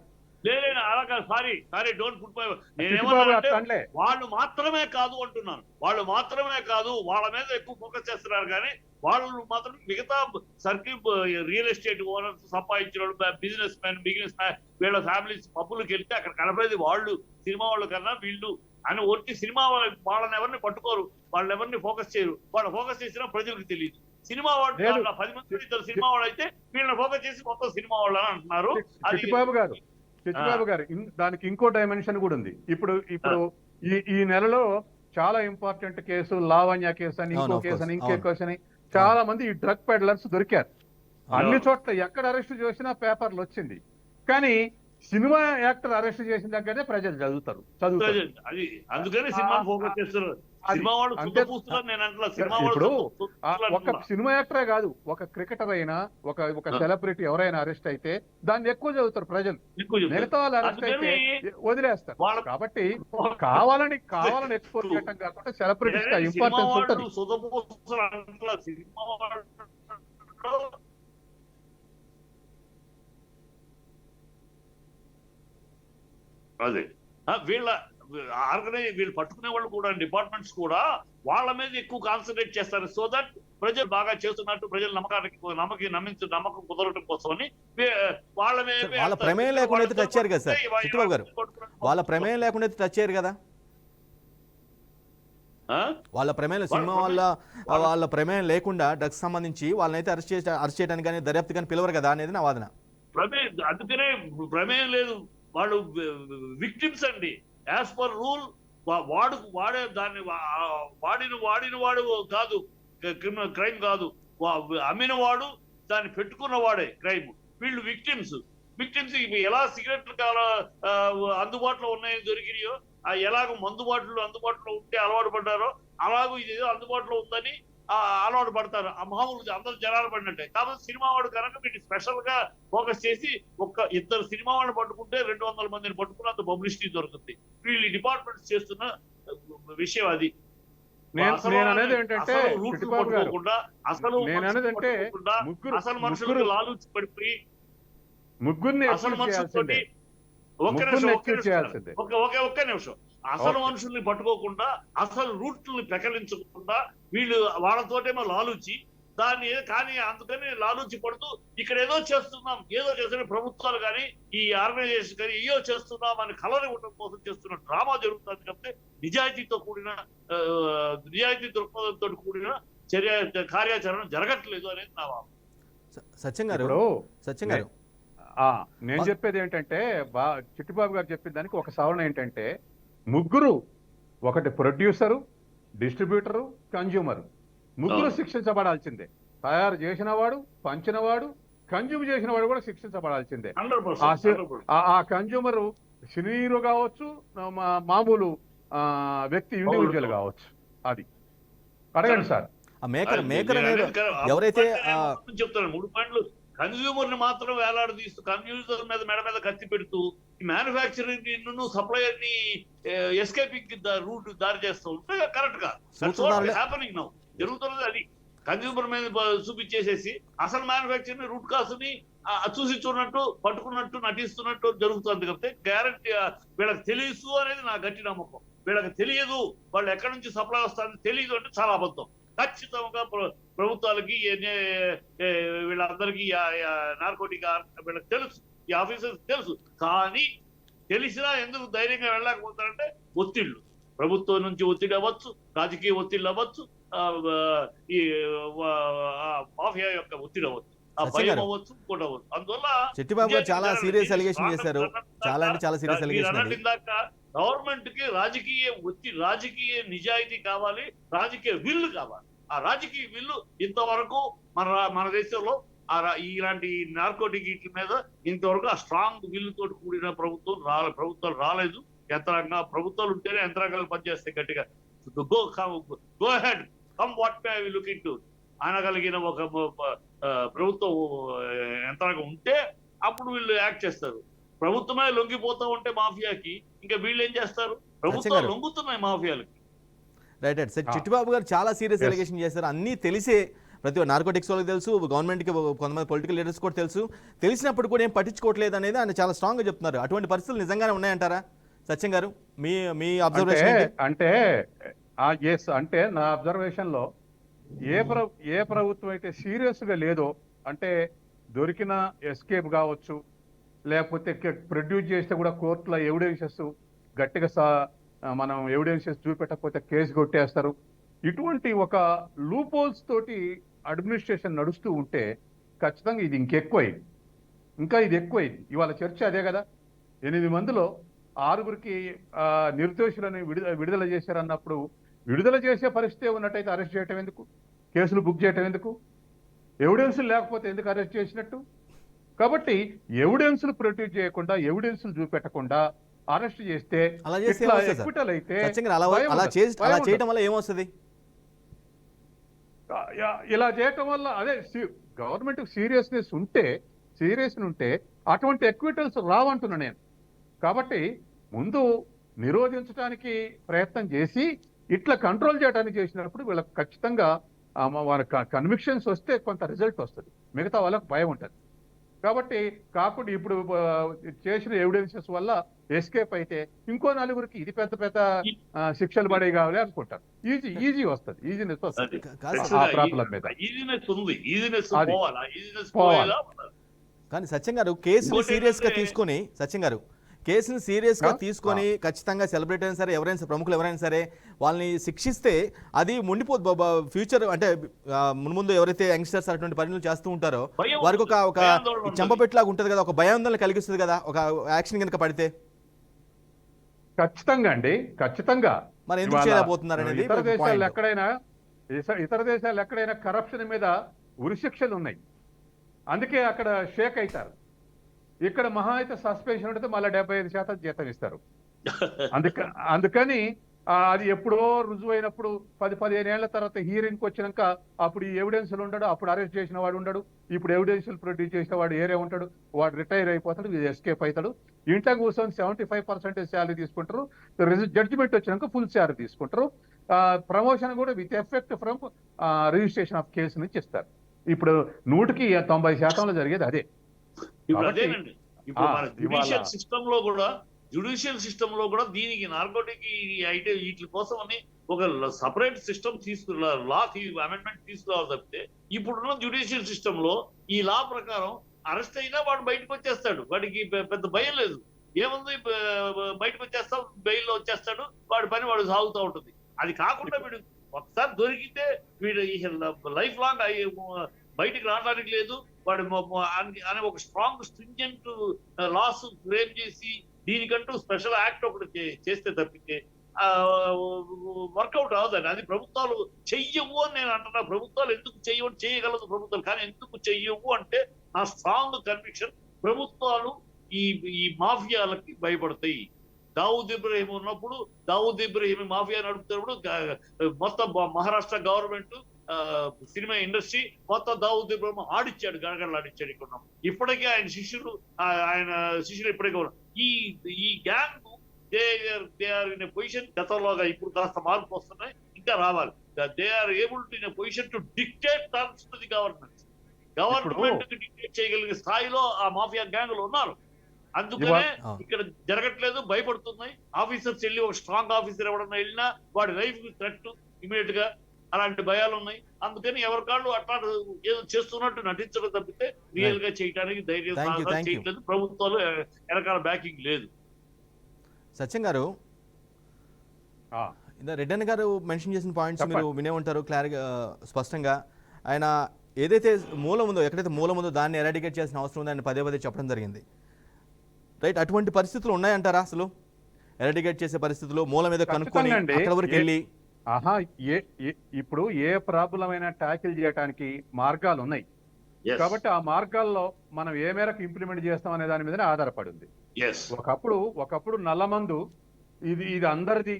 Speaker 3: సారీ డోంట్ పుట్ మై, నేనేమన్నానంటే వాళ్ళు మాత్రమే కాదు అంటున్నాను, వాళ్ళు మాత్రమే కాదు, వాళ్ళ మీద ఎక్కువ ఫోకస్ చేస్తున్నారు. కానీ వాళ్ళు మాత్రం మిగతా సర్కిల్ రియల్ ఎస్టేట్ ఓనర్స్, సంపాదించిన బిజినెస్ మ్యాన్ వీళ్ళ ఫ్యామిలీస్ పబ్బులకు వెళ్తే అక్కడ కనపడేది వాళ్ళు సినిమా వాళ్ళు కన్నా వీళ్ళు అని ఒట్టి సినిమా వాళ్ళని ఎవరిని పట్టుకోరు, వాళ్ళని ఎవరిని ఫోకస్ చేయరు. వాళ్ళు ఫోకస్ చేసినా ప్రజలకు తెలియదు. సినిమా వాళ్ళు 10 మంది 2 సినిమా వాళ్ళు అయితే వీళ్ళని ఫోకస్ చేసి మొత్తం సినిమా వాళ్ళు అని అంటున్నారు.
Speaker 4: చిట్టిబాబు గారు దానికి ఇంకో డైమెన్షన్ కూడా ఉంది. ఇప్పుడు ఈ నెలలో చాలా ఇంపార్టెంట్ కేసు, లావణ్య కేసు అని, ఇంకో కేసు అని, ఇంకో కేసు అని, చాలా మంది ఈ డ్రగ్ పెడ్లర్స్ దొరికారు. అన్ని చోట్ల ఎక్కడ అరెస్ట్ చేసినా పేపర్లు వచ్చింది. కానీ సినిమా యాక్టర్ అరెస్ట్ చేసిన దగ్గరనే ప్రజలు చదువుతారు.
Speaker 3: అది అందుకని సినిమా ఫోకస్ చేస్తున్నారు.
Speaker 4: అది
Speaker 3: సినిమా వాళ్ళు
Speaker 4: అంతే.
Speaker 3: చూస్తున్నారు. నేను అంటున్నా సినిమా వాళ్ళు
Speaker 4: ఇప్పుడు
Speaker 3: సుత్తపూస్తులు
Speaker 4: ఒక సినిమా యాక్టరే కాదు, ఒక క్రికెటర్ అయినా, ఒక సెలబ్రిటీ ఎవరైనా అరెస్ట్ అయితే దాన్ని ఎక్కువ చదువుతారు ప్రజలు.
Speaker 3: ఎక్కువ చెప్తారు.
Speaker 4: మిగతా వాళ్ళు అరెస్ట్ అయితే
Speaker 3: అందుకని
Speaker 4: వదిలేస్తారు.
Speaker 3: వాళ్ళ-
Speaker 4: కాబట్టి కావాలని ఎక్స్పోర్ట్ చేయడం కాకుండా సెలబ్రిటీస్
Speaker 3: సినిమా
Speaker 4: ఇంపార్టెన్స్
Speaker 3: వాళ్ళు
Speaker 4: ఉంటుంది.
Speaker 3: సుతపూస్తులు అంటున్నా. సినిమా వాళ్ళు అదే వీళ్ళు పట్టుకునే వాళ్ళు కూడా డిపార్ట్మెంట్స్ కూడా వాళ్ళ మీద ఎక్కువ కాన్సన్ట్రేట్ చేస్తారు. సో దట్ ప్రజలు బాగా చేస్తున్నట్టు ప్రజలు నమ్మకం కుదరటం కోసమని వాళ్ళ మీద
Speaker 1: వాళ్ళ ప్రమేయం లేకుండా అయితే టచ్ చేయరు కదా సార్ చిట్టిబాబు గారు, వాళ్ళ ప్రమేయం లేకుండా అయితే టచ్ చేయరు కదా. వాళ్ళ ప్రమేయం సినిమా వాళ్ళ ప్రమేయం లేకుండా డ్రగ్స్ సంబంధించి వాళ్ళనైతే అరెస్ట్ చేయడానికి కానీ దర్యాప్తు కానీ పిలవరు కదా అనేది నా వాదన.
Speaker 3: అందుకనే ప్రమేయం లేదు. వాళ్ళు విక్టిమ్స్ అండి. యాజ్ పర్ రూల్ వాడే దాన్ని వాడిన వాడు కాదు క్రైమ్ కాదు, అమ్మిన వాడు దాన్ని పెట్టుకున్న వాడే క్రైమ్. వీళ్ళు విక్టిమ్స్ ఎలా సిగరెట్లు అందుబాటులో ఉన్నాయని దొరికినాయో, ఎలాగ అందుబాటులో ఉంటే అలవాటు పడ్డారో అలాగూ ఇది అందుబాటులో ఉందని అలవాటు పడతారు. ఆ మామూలు అందరూ జనాలు పడినట్టే. కాబట్టి సినిమా వాడు కనుక వీటిని స్పెషల్ గా ఫోకస్ చేసి ఇద్దరు సినిమా వాళ్ళని పట్టుకుంటే 200 మందిని పట్టుకున్నంత పబ్లిసిటీ దొరుకుతుంది. వీళ్ళు డిపార్ట్మెంట్స్ చేస్తున్న విషయం అది.
Speaker 4: నేననేది ఏంటంటే
Speaker 3: అసలు మనుషులకు లాలూచి పడిపోయి
Speaker 4: ముగ్గురిని
Speaker 3: అసలు మనుషులతోటి ఒక్క నిమిషం అసలు మనుషుల్ని పట్టుకోకుండా అసలు రూట్లని ప్రకటించకుండా వీళ్ళు వాళ్ళతోటేమో లాలూచి కానీ అందుకని లాలూచి పడుతూ ఇక్కడ ఏదో చేస్తున్న ప్రభుత్వాలు కానీ ఈ ఆర్గనైజేషన్ కానీ ఏదో చేస్తున్నాం అని కలర్ ఇవ్వడం కోసం చేస్తున్న డ్రామా జరుగుతుంది. కాబట్టి నిజాయితీ దృక్పథంతో కూడిన కార్యాచరణ జరగట్లేదు అనేది నా వాదన.
Speaker 1: సత్యం గారు
Speaker 4: నేను చెప్పేది ఏంటంటే చిట్టిబాబు గారు చెప్పిన దానికి ఒక సవరణ ఏంటంటే, ముగ్గురు, ఒకటి ప్రొడ్యూసరు, డిస్ట్రిబ్యూటరు, కన్జ్యూమరు, ముగ్గురు శిక్షించబడాల్సిందే. తయారు చేసినవాడు, పంచినవాడు, కన్జ్యూమ్ చేసినవాడు కూడా శిక్షించబడాల్సిందే. ఆ కన్జ్యూమరు సినీ హీరో కావచ్చు, మామూలు వ్యక్తి ఇండివిజువల్ కావచ్చు. అది అడగండి సార్.
Speaker 1: ఎవరైతే
Speaker 3: చెప్తాను 3 పాయింట్లు. కన్జ్యూమర్ ని మాత్రం వేలాడదీస్తూ కన్జ్యూమర్ మీద మెడ మీద కత్తి పెడుతూ ఈ మ్యానుఫ్యాక్చరింగ్ సప్లయర్ ని ఎస్కేపింగ్ రూట్ దారి చేస్తూ ఉంటే కరెక్ట్ గా హ్యాపనింగ్ నౌ జరుగుతున్నది. అది కన్జ్యూమర్ మీద చూపించేసేసి అసలు మ్యానుఫ్యాక్చరింగ్ రూట్ కాసుని చూసి చూడనట్టు పట్టుకున్నట్టు నటిస్తున్నట్టు జరుగుతుంది. కాబట్టి గ్యారంటీ వీళ్ళకి తెలుసు అనేది నా గట్టి నమ్మకం. వీళ్ళకి తెలియదు, వాళ్ళు ఎక్కడి నుంచి సప్లై వస్తుంది తెలియదు అంటే చాలా అబద్ధం. ఖచ్చితంగా ప్రభుత్వాలకి వీళ్ళందరికీ నార్కోటిక్ వీళ్ళకి తెలుసు, ఈ ఆఫీసర్స్ తెలుసు. కానీ తెలిసినా ఎందుకు ధైర్యంగా వెళ్ళలేకపోతారంటే ఒత్తిళ్లు, ప్రభుత్వం నుంచి ఒత్తిడి అవ్వచ్చు, రాజకీయ ఒత్తిళ్ళు అవ్వచ్చు, ఈ మాఫియా యొక్క ఒత్తిడి అవ్వచ్చు, ఆ భయం అవ్వచ్చు, ఇంకోటి అవ్వచ్చు. అందువల్ల
Speaker 1: చిట్టిబాబు గారు చాలా సీరియస్ అలిగేషన్ చేశారు. చాలా సీరియస్ అలిగేషన్.
Speaker 3: ఇందాక గవర్నమెంట్ కి రాజకీయ నిజాయితీ కావాలి, రాజకీయ విల్లు కావాలి. ఆ రాజకీయ విల్లు ఇంతవరకు మన దేశంలో ఇలాంటి నార్కోటిక్ వీటి మీద ఇంతవరకు ఆ స్ట్రాంగ్ విల్లు తోటి కూడిన ప్రభుత్వాలు రాలేదు. ప్రభుత్వాలు ఉంటేనే యంత్రాంగాలు పనిచేస్తాయి గట్టిగా. Go ahead come what may we look into అనగలిగిన ఒక ప్రభుత్వం యంత్రాంగం ఉంటే అప్పుడు వీళ్ళు యాక్ట్ చేస్తారు. ప్రభుత్వమే లొంగిపోతా ఉంటే మాఫియాకి ఇంకా వీళ్ళు ఏం చేస్తారు? ప్రభుత్వాలు లొంగుతున్నాయి మాఫియాలకి.
Speaker 1: రైట్. చిట్టిబాబు గారు చాలా సీరియస్ ఎలిగేషన్ చేశారు. అన్నీ తెలిసే ప్రతి నార్కోటిక్స్ వాళ్ళకి తెలుసు, గవర్నమెంట్కి కొంతమంది పొలిటికల్ లీడర్స్ కూడా తెలుసు, తెలిసినప్పుడు కూడా ఏం పట్టించుకోవట్లేదు అనేది ఆయన చాలా స్ట్రాంగ్గా చెప్తున్నారు. అటువంటి పరిస్థితులు నిజంగానే ఉన్నాయంటారా సత్యం గారు? మీ అబ్జర్వేషన్
Speaker 4: అంటే నా అబ్జర్వేషన్ లో ఏ ప్రభుత్వం అయితే సీరియస్ గా లేదో, అంటే దొరికిన ఎస్కేప్ కావచ్చు, లేకపోతే ప్రొడ్యూస్ చేస్తే కూడా కోర్టులో ఎవిడెన్సెస్ గట్టిగా మనం ఎవిడెన్సెస్ చూపెట్టకపోతే కేసు కొట్టేస్తారు. ఇటువంటి ఒక లూప్ హోల్స్ తోటి అడ్మినిస్ట్రేషన్ నడుస్తూ ఉంటే ఖచ్చితంగా ఇది ఇది ఎక్కువైంది. ఇవాళ చర్చ అదే కదా. 8 మందిలో 6గురికి నిర్దోషులని విడుదల చేశారన్నప్పుడు విడుదల చేసే పరిస్థితి ఉన్నట్టయితే అరెస్ట్ చేయటం ఎందుకు? కేసులు బుక్ చేయటం ఎందుకు? ఎవిడెన్స్ లేకపోతే ఎందుకు అరెస్ట్ చేసినట్టు? కాబట్టి ఎవిడెన్స్లు ప్రొడ్యూస్ చేయకుండా, ఎవిడెన్స్లు చూపెట్టకుండా అరెస్ట్ చేస్తే
Speaker 1: అలా చేస్తే
Speaker 4: ఇట్లా
Speaker 1: ఏమొస్తుంది సార్?
Speaker 4: ఎక్విటల్ అయితే
Speaker 1: సత్యంగా అలా
Speaker 4: భయం
Speaker 1: అలా
Speaker 4: ఉండదు.
Speaker 1: చేసి
Speaker 4: భయం
Speaker 1: అలా
Speaker 4: ఉండదు.
Speaker 1: చేయడం వల్ల ఏమొస్తుంది?
Speaker 4: ఇలా చేయటం వల్ల అదే గవర్నమెంట్ సీరియస్నెస్ ఉంటే అటువంటి ఎక్విటల్స్ రావంటున్నా నేను. కాబట్టి ముందు నిరోధించడానికి ప్రయత్నం చేసి ఇట్లా కంట్రోల్ చేయడానికి చేసినప్పుడు వీళ్ళకి ఖచ్చితంగా వాళ్ళ కన్విక్షన్స్ వస్తే కొంత రిజల్ట్ వస్తుంది, మిగతా వాళ్ళకి భయం ఉంటుంది. కాబట్టి కాకుండా ఇప్పుడు చేసిన ఎవిడెన్సెస్ వల్ల ఎస్కేప్ అయితే ఇంకో నలుగురికి ఇది పెద్ద పెద్ద శిక్షలు పడే కావాలి అనుకుంటారు. ఈజీ వస్తుంది, ఈజీనెస్ వస్తుంది ఆ ప్రాబ్లం మీద.
Speaker 3: ఈజీనెస్ ఉంది, ఈజీనెస్
Speaker 4: అది.
Speaker 3: పోవాలా, ఈజీనెస్
Speaker 4: పోవాలి.
Speaker 3: పోయేలా ఉండాలి.
Speaker 1: కానీ సత్యం గారు కేసుని
Speaker 3: ఇంకోటి
Speaker 1: సీరియస్గా
Speaker 3: ఏంటంటే-
Speaker 1: తీసుకొని తీసుకొని ఖచ్చితంగా సెలబ్రిటీ అయినా సరే, ఎవరైనా సరే, ప్రముఖులు ఎవరైనా సరే వాళ్ళని శిక్షిస్తే అది ముండిపోదు. ఫ్యూచర్ అంటే ముందు ఎవరైతే యంగ్స్టర్స్ అటువంటి పనులు చేస్తూ ఉంటారో
Speaker 3: భయం
Speaker 1: వారికి ఒక
Speaker 3: ఉంటుంది, భయాందోళన ఉంటుంది.
Speaker 1: చెంపపెట్టులాగా ఉంటుంది కదా, ఒక భయాందోళన కలిగిస్తుంది కదా ఒక యాక్షన్ కనుక పడితే.
Speaker 4: ఖచ్చితంగా అండి, ఖచ్చితంగా.
Speaker 1: మరి ఎందుకు
Speaker 4: ఇవాళ
Speaker 1: చేయలేకపోతున్నారు అనేది
Speaker 4: ఇతర
Speaker 1: ఒక
Speaker 4: దేశాలు
Speaker 1: point.
Speaker 4: ఎక్కడైనా కరప్షన్ మీద ఉరిశిక్షలు ఉన్నాయి, అందుకే అక్కడ షేక్ అవుతారు. ఇక్కడ మహా అయితే సస్పెన్షన్ ఉంటుంది, మళ్ళీ 75% జీతం ఇస్తారు. అందుకని అది ఎప్పుడో రుజువు అయినప్పుడు 10-15 ఏళ్ల తర్వాత హీరింగ్కి వచ్చినాక అప్పుడు ఈ ఎవిడెన్స్లు ఉండడు, అప్పుడు అరెస్ట్ చేసిన వాడు ఉండడు, ఇప్పుడు ఎవిడెన్స్లు ప్రొడ్యూస్ చేసిన వాడు ఏరే ఉంటాడు, వాడు రిటైర్ అయిపోతాడు, ఎస్కేప్ అవుతాడు. ఇంట్లో కూర్చొని 75% శాలరీ తీసుకుంటారు, జడ్జిమెంట్ వచ్చినాక ఫుల్ శాలరీ తీసుకుంటారు. ప్రమోషన్ కూడా with effect from registration of case నుంచి ఇస్తారు. ఇప్పుడు 100% జరిగేది అదే.
Speaker 3: ఇప్పుడు
Speaker 4: కాబట్టి,
Speaker 3: అదేనండి. ఇప్పుడు మన జ్యుడిషియల్
Speaker 4: ఇవాళ-
Speaker 3: సిస్టమ్ లో కూడా దీనికి నార్కోటిక్ అయితే వీటి కోసం అని ఒక సపరేట్ సిస్టమ్ లా అమెండ్మెంట్ తీసుకురావాలి తప్పితే ఇప్పుడున్న జ్యుడిషియల్ సిస్టమ్ లో ఈ లా ప్రకారం అరెస్ట్ అయినా వాడు బయటకు వచ్చేస్తాడు, వాడికి పెద్ద భయం లేదు. ఏముంది, బయటకు వచ్చేస్తాం, బెయిల్లో వచ్చేస్తాడు, వాడి పని వాడు సాగుతూ ఉంటుంది. అది కాకుండా వీడు ఒకసారి దొరికితే వీడు లైఫ్ లాంగ్ బయటికి రావడానికి లేదు వాడు అనే ఒక స్ట్రాంగ్ స్ట్రింజెంట్ లాస్ ఫ్రేమ్ చేసి దీనికంటూ స్పెషల్ యాక్ట్ ఒకటి చేస్తే తప్పితే వర్కౌట్ అవ్వదండి. అది ప్రభుత్వాలు చెయ్యవు అని నేను అంటున్నా. ప్రభుత్వాలు ఎందుకు చెయ్యవు, చేయగలదు ప్రభుత్వాలు, కానీ ఎందుకు చెయ్యవు అంటే నా స్ట్రాంగ్ కన్విక్షన్ ప్రభుత్వాలు ఈ మాఫియాలకి భయపడతాయి. దావూద్ ఇబ్రహీం ఉన్నప్పుడు, దావూద్ ఇబ్రహీం మాఫియా నడుపుతున్నప్పుడు మొత్తం మహారాష్ట్ర గవర్నమెంట్ సినిమా ఇండస్ట్రీ మొత్తం దావూద్ ఇబ్రహీం ఆడిచ్చాడు, గడగడలాడిచ్చాడు. ఇక్కడ ఇప్పటికే ఆయన శిష్యులు ఇప్పటికే ఉన్నారు. ఈ gang they are in a position, గతంలోగా ఇప్పుడు కాస్త మార్పు వస్తున్నాయి, ఇంకా రావాలి. They are able to in a position to dictate terms to the government కి డిక్టేట్ చేయగలిగే స్థాయిలో ఆ మాఫియా గ్యాంగులు ఉన్నారు. అందుకనే ఇక్కడ జరగట్లేదు, భయపడుతున్నాయి. ఆఫీసర్స్ వెళ్ళి ఒక స్ట్రాంగ్ ఆఫీసర్ ఎవడన్నా వెళ్ళినా వాడి లైఫ్ థ్రెట్ ఇమీడియట్ గా, అలాంటి భయాలు ఉన్నాయి. అందుకని ఎవరికాళ్ళు అట్లా ఏదో చేస్తున్నట్టు నటించడం తప్పితే రియల్ గా చేయడానికి ధైర్యం చేయట్లేదు. ప్రభుత్వాలు వెనకాల బ్యాకింగ్ లేదు.
Speaker 1: సత్యం గారు, రెడ్డన్న గారు మెన్షన్ చేసిన పాయింట్స్ మీరు వినే ఉంటారు క్లారిగా, స్పష్టంగా. ఆయన ఏదైతే మూలం ఉందో, ఎక్కడైతే మూలం ఉందో దాన్ని ఎరాడికేట్ చేసిన అవసరం ఉందని పదే చెప్పడం జరిగింది. రైట్, అటువంటి పరిస్థితులు ఉన్నాయంటారా అసలు? ఎరాడికేట్ చేసే పరిస్థితులు మూలం మీద కనుక్కొని అక్కడ వరకు వెళ్ళి
Speaker 4: ఇప్పుడు ఏ ప్రాబ్లం అయినా ట్యాకిల్ చేయడానికి మార్గాలు ఉన్నాయి. కాబట్టి ఆ మార్గాల్లో మనం ఏ మేరకు ఇంప్లిమెంట్ చేస్తాం అనే దాని మీదనే ఆధారపడి ఉంది. ఒకప్పుడు నల్లమందు ఇది అందరిది,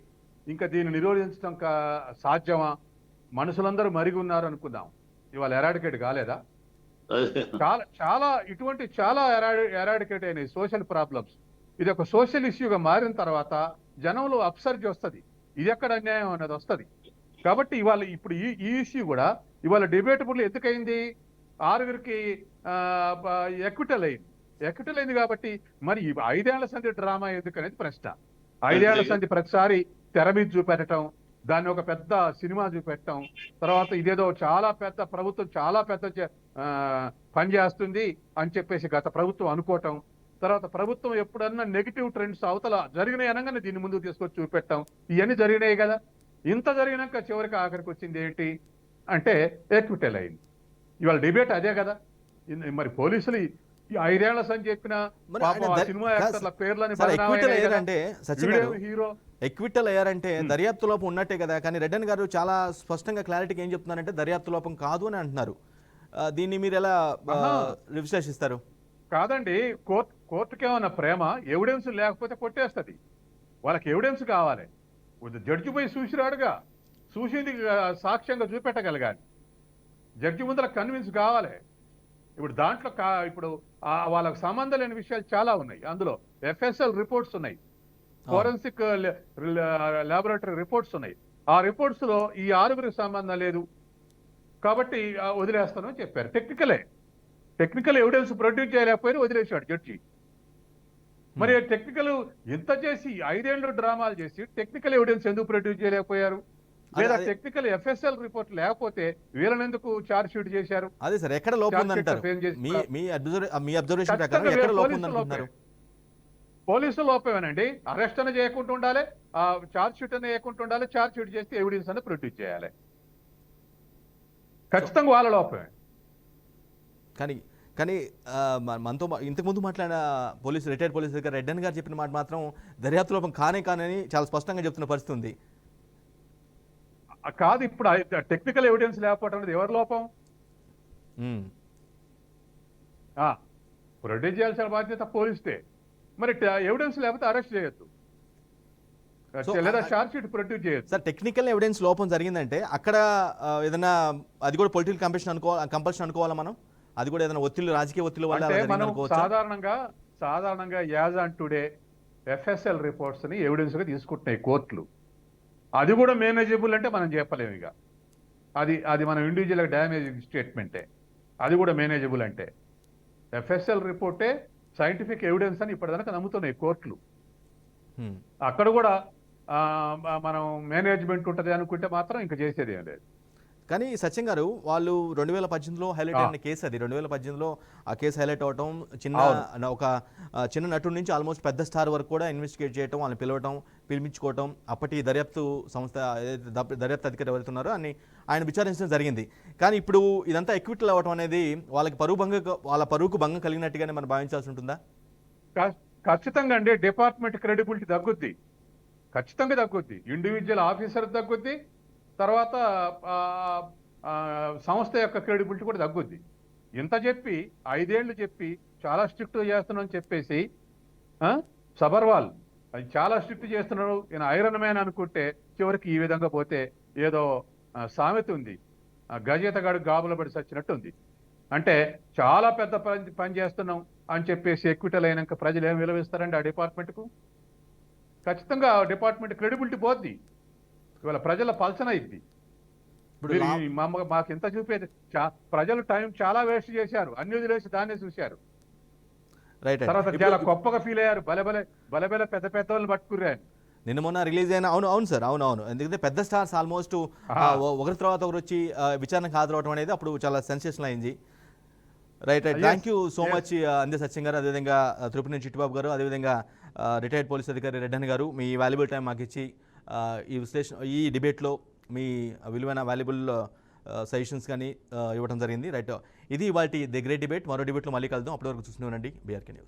Speaker 4: ఇంకా దీన్ని నిరోధించడం సాధ్యమా, మనుషులందరూ మరిగి ఉన్నారు అనుకుందాం, ఇవాళ ఎరాడికేట్ కాలేదా? చాలా ఎరాడికేట్ అయినాయి సోషల్ ప్రాబ్లమ్స్. ఇది ఒక సోషల్ ఇష్యూగా మారిన తర్వాత జనంలో అబ్సర్జ్ వస్తుంది, ఇది ఎక్కడ అన్యాయం అనేది వస్తుంది. కాబట్టి ఇవాళ ఇప్పుడు ఈ ఇష్యూ కూడా ఇవాళ డిబేటబుల్ ఎందుకైంది? 6గురికి ఎక్విటల్ అయింది కాబట్టి మరి 5 ఏళ్ల సంధి డ్రామా ఎందుకు అనేది ప్రశ్న. 5 ఏళ్ల సంధి ప్రతిసారి తెర మీద చూపెట్టడం, దాన్ని ఒక పెద్ద సినిమా చూపెట్టడం, తర్వాత ఇదేదో చాలా పెద్ద ప్రభుత్వం చాలా పెద్ద పని చేస్తుంది అని చెప్పేసి గత ప్రభుత్వం అనుకోవటం, తర్వాత ప్రభుత్వం ఎప్పుడన్నా నెగిటివ్ ట్రెండ్స్ అవతల జరిగినాయి అనగానే దీన్ని ముందుకు తీసుకొచ్చి చూపెట్టాం. ఇవన్నీ జరిగినాయి కదా. ఇంత జరిగినాక చివరికి ఆఖరికి వచ్చింది ఏంటి అంటే ఎక్విటల్ అయింది. ఇవాళ డిబేట్ అదే కదా. మరి పోలీసులు 5 ఏళ్ల సంది చెప్పిన సినిమా యాక్టర్ల పేర్లని హీరో
Speaker 1: ఎక్విటల్ అయ్యారంటే దర్యాప్తు లోపం ఉన్నట్టే కదా. కానీ రెడ్డన్ గారు చాలా స్పష్టంగా క్లారిటీకి ఏం చెప్తున్నారంటే దర్యాప్తు లోపం కాదు అని అంటున్నారు. దీన్ని మీరు ఎలా విశ్లేషిస్తారు?
Speaker 4: కాదండి, కోర్టుకి ఏమన్నా ప్రేమ? ఎవిడెన్స్ లేకపోతే కొట్టేస్తుంది. వాళ్ళకి ఎవిడెన్స్ కావాలి. జడ్జి పోయి చూసిరాడుగా, చూసింది సాక్ష్యంగా చూపెట్టగలగాలి. జడ్జి ముందర కన్విన్స్ కావాలి. ఇప్పుడు దాంట్లో ఇప్పుడు వాళ్ళకు సంబంధం లేని విషయాలు చాలా ఉన్నాయి. అందులో FSL రిపోర్ట్స్ ఉన్నాయి, ఫోరెన్సిక్ ల్యాబొరేటరీ రిపోర్ట్స్ ఉన్నాయి. ఆ రిపోర్ట్స్ లో ఈ 6గురికి సంబంధం లేదు కాబట్టి వదిలేస్తానని చెప్పారు. టెక్నికల్ ఎవిడెన్స్ ప్రొడ్యూస్ చేయలేకపోయినా వదిలేశాడు జడ్జి. మరి టెక్నికల్ ఇంత చేసి 5 ఏళ్ళు డ్రామాలు చేసి టెక్నికల్ ఎవిడెన్స్ ఎందుకు ప్రొడ్యూస్ చేయలేకపోయారు? లేదా టెక్నికల్ FSL రిపోర్ట్ లేకపోతే వీళ్ళని ఎందుకు ఛార్జ్ షీట్ చేశారు?
Speaker 1: అదే సార్, ఎక్కడ లోపం ఉందంటారు? మీ అబ్జర్వేషన్ ప్రకారం ఎక్కడ లోపం ఉందంటున్నారు?
Speaker 4: పోలీసుల లోపమేనండి. అరెస్ట్ అని చేయకుండా ఉండాలి, ఛార్జ్ షీట్ అని చేయకుండా ఉండాలి. ఛార్జ్ షీట్ చేస్తే ఎవిడెన్స్ అని ప్రొడ్యూస్ చేయాలి. ఖచ్చితంగా వాళ్ళ లోపమే.
Speaker 1: కానీ మనతో ఇంతకుముందు మాట్లాడిన రిటైర్డ్ పోలీస్ దగ్గర రెడ్డన్ గారు చెప్పిన మాట మాత్రం దర్యాప్తు లోపం కానని చాలా స్పష్టంగా చెప్తున్న పరిస్థితి ఉంది.
Speaker 4: కాదు, ఇప్పుడు టెక్నికల్ ఎవిడెన్స్ లేకపోవడం అనేది ఎవరి లోపం? ప్రొడ్యూస్ చేయాల్సిన బాధ్యత పోలీసుదే. మరి ఎవిడెన్స్ లేకపోతే అరెస్ట్ చేయొద్దు, లేదా ఛార్జ్ షీట్ ప్రొడ్యూస్ చేయొద్దు.
Speaker 1: సార్, టెక్నికల్ ఎవిడెన్స్ లోపం జరిగిందంటే అక్కడ ఏదైనా అది కూడా పొలిటికల్ కంపల్షన్ అనుకోవాలా మనం? అది కూడా ఏదైనా ఒత్తిళ్లు, రాజకీయ ఒత్తిళ్ల వల్ల
Speaker 4: మనం సాధారణంగా as on today FSL reports ని ఎవిడెన్స్ గా తీసుకుంటున్నాయి కోర్టులు. అది కూడా మేనేజబుల్ అంటే మనం చెప్పలేము. ఇక అది మనం ఇండివిజువల్ డ్యామేజ్ స్టేట్మెంటే. అది కూడా మేనేజబుల్ అంటే FSL రిపోర్టే సైంటిఫిక్ ఎవిడెన్స్ అని ఇప్పటిదాకా నమ్ముతున్నాయి కోర్టులు. అక్కడ కూడా మనం మేనేజ్మెంట్ ఉంటుంది అనుకుంటే మాత్రం ఇంకా చేసేది ఏం లేదు.
Speaker 1: కానీ సత్యం గారు, వాళ్ళు 2018లో హైలైట్ అయిన కేసు అది. 2018లో ఆ కేసు హైలైట్ అవటం, ఒక చిన్న నటుడి నుంచి ఆల్మోస్ట్ పెద్ద స్టార్ వరకు కూడా ఇన్వెస్టిగేట్ చేయటం, వాళ్ళని పిలిపించుకోవటం, అప్పటి దర్యాప్తు సంస్థ దర్యాప్తు అధికారి ఎవరుతున్నారో అని ఆయన విచారించడం జరిగింది. కానీ ఇప్పుడు ఇదంతా ఎక్విటల్ అవ్వటం అనేది వాళ్ళ పరువుకు భంగం కలిగినట్టుగానే మనం భావించాల్సి ఉంటుందా?
Speaker 4: ఖచ్చితంగా అండి. డిపార్ట్మెంట్ క్రెడిబిలిటీ తగ్గుద్ది, ఖచ్చితంగా తగ్గుద్ది. ఇండివిజువల్ ఆఫీసర్ తగ్గుద్ది, తర్వాత సంస్థ యొక్క క్రెడిబిలిటీ కూడా తగ్గుద్ది. ఇంత చెప్పి 5 ఏళ్ళు చెప్పి చాలా స్ట్రిక్ట్ చేస్తున్నామని చెప్పేసి సబర్వాల్ అది చాలా స్ట్రిక్ట్ చేస్తున్నాడు, ఈయన ఐరన్ మ్యాన్ అనుకుంటే చివరికి ఈ విధంగా పోతే ఏదో సామెత ఉంది, గజేతగాడు గాబుల పడి చచ్చినట్టు ఉంది. అంటే చాలా పెద్ద పని చేస్తున్నాం అని చెప్పేసి ఎక్విటల్ అయినాక ప్రజలు ఏం విలువిస్తారండి ఆ డిపార్ట్మెంట్కు? ఖచ్చితంగా డిపార్ట్మెంట్ క్రెడిబిలిటీ పోద్ది. ఇవాళ ప్రజల పల్సన ఇది. మాకు ఎంత చూపేది? ప్రజలు టైం చాలా వేస్ట్ చేశారు, అన్ని వదిలేసి దాన్నే చూశారు. తర్వాత చాలా గొప్పగా ఫీల్ అయ్యారు, బలబల పెద్ద వాళ్ళని పట్టుకుర్రారు.
Speaker 1: నిన్న మొన్న రిలీజ్ అయిన అవును సార్, అవును. ఎందుకంటే పెద్ద స్టార్స్ ఆల్మోస్ట్ ఒకరి తర్వాత ఒకరు వచ్చి విచారణకు హాజరవడం అనేది అప్పుడు చాలా సెన్సేషన్ అయింది. Right. Thank you so much అందే సత్యం గారు, అదేవిధంగా తిరుపతి నుంచి చిట్టిబాబు గారు, అదేవిధంగా రిటైర్డ్ పోలీస్ అధికారి రెడ్డన్ గారు మీ వాల్యుబుల్ టైం మాకు ఇచ్చి ఈ డిబేట్లో మీ విలువైన వాల్యుబుల్ సజెషన్స్ కానీ ఇవ్వడం జరిగింది. రైట్, ఇది ఇవాల్టి ది గ్రేట్ డిబేట్. మరో డిబేట్లో మళ్ళీ కలుద్దాం. అప్పటి వరకు చూస్తూనే ఉండండి BRK న్యూస్.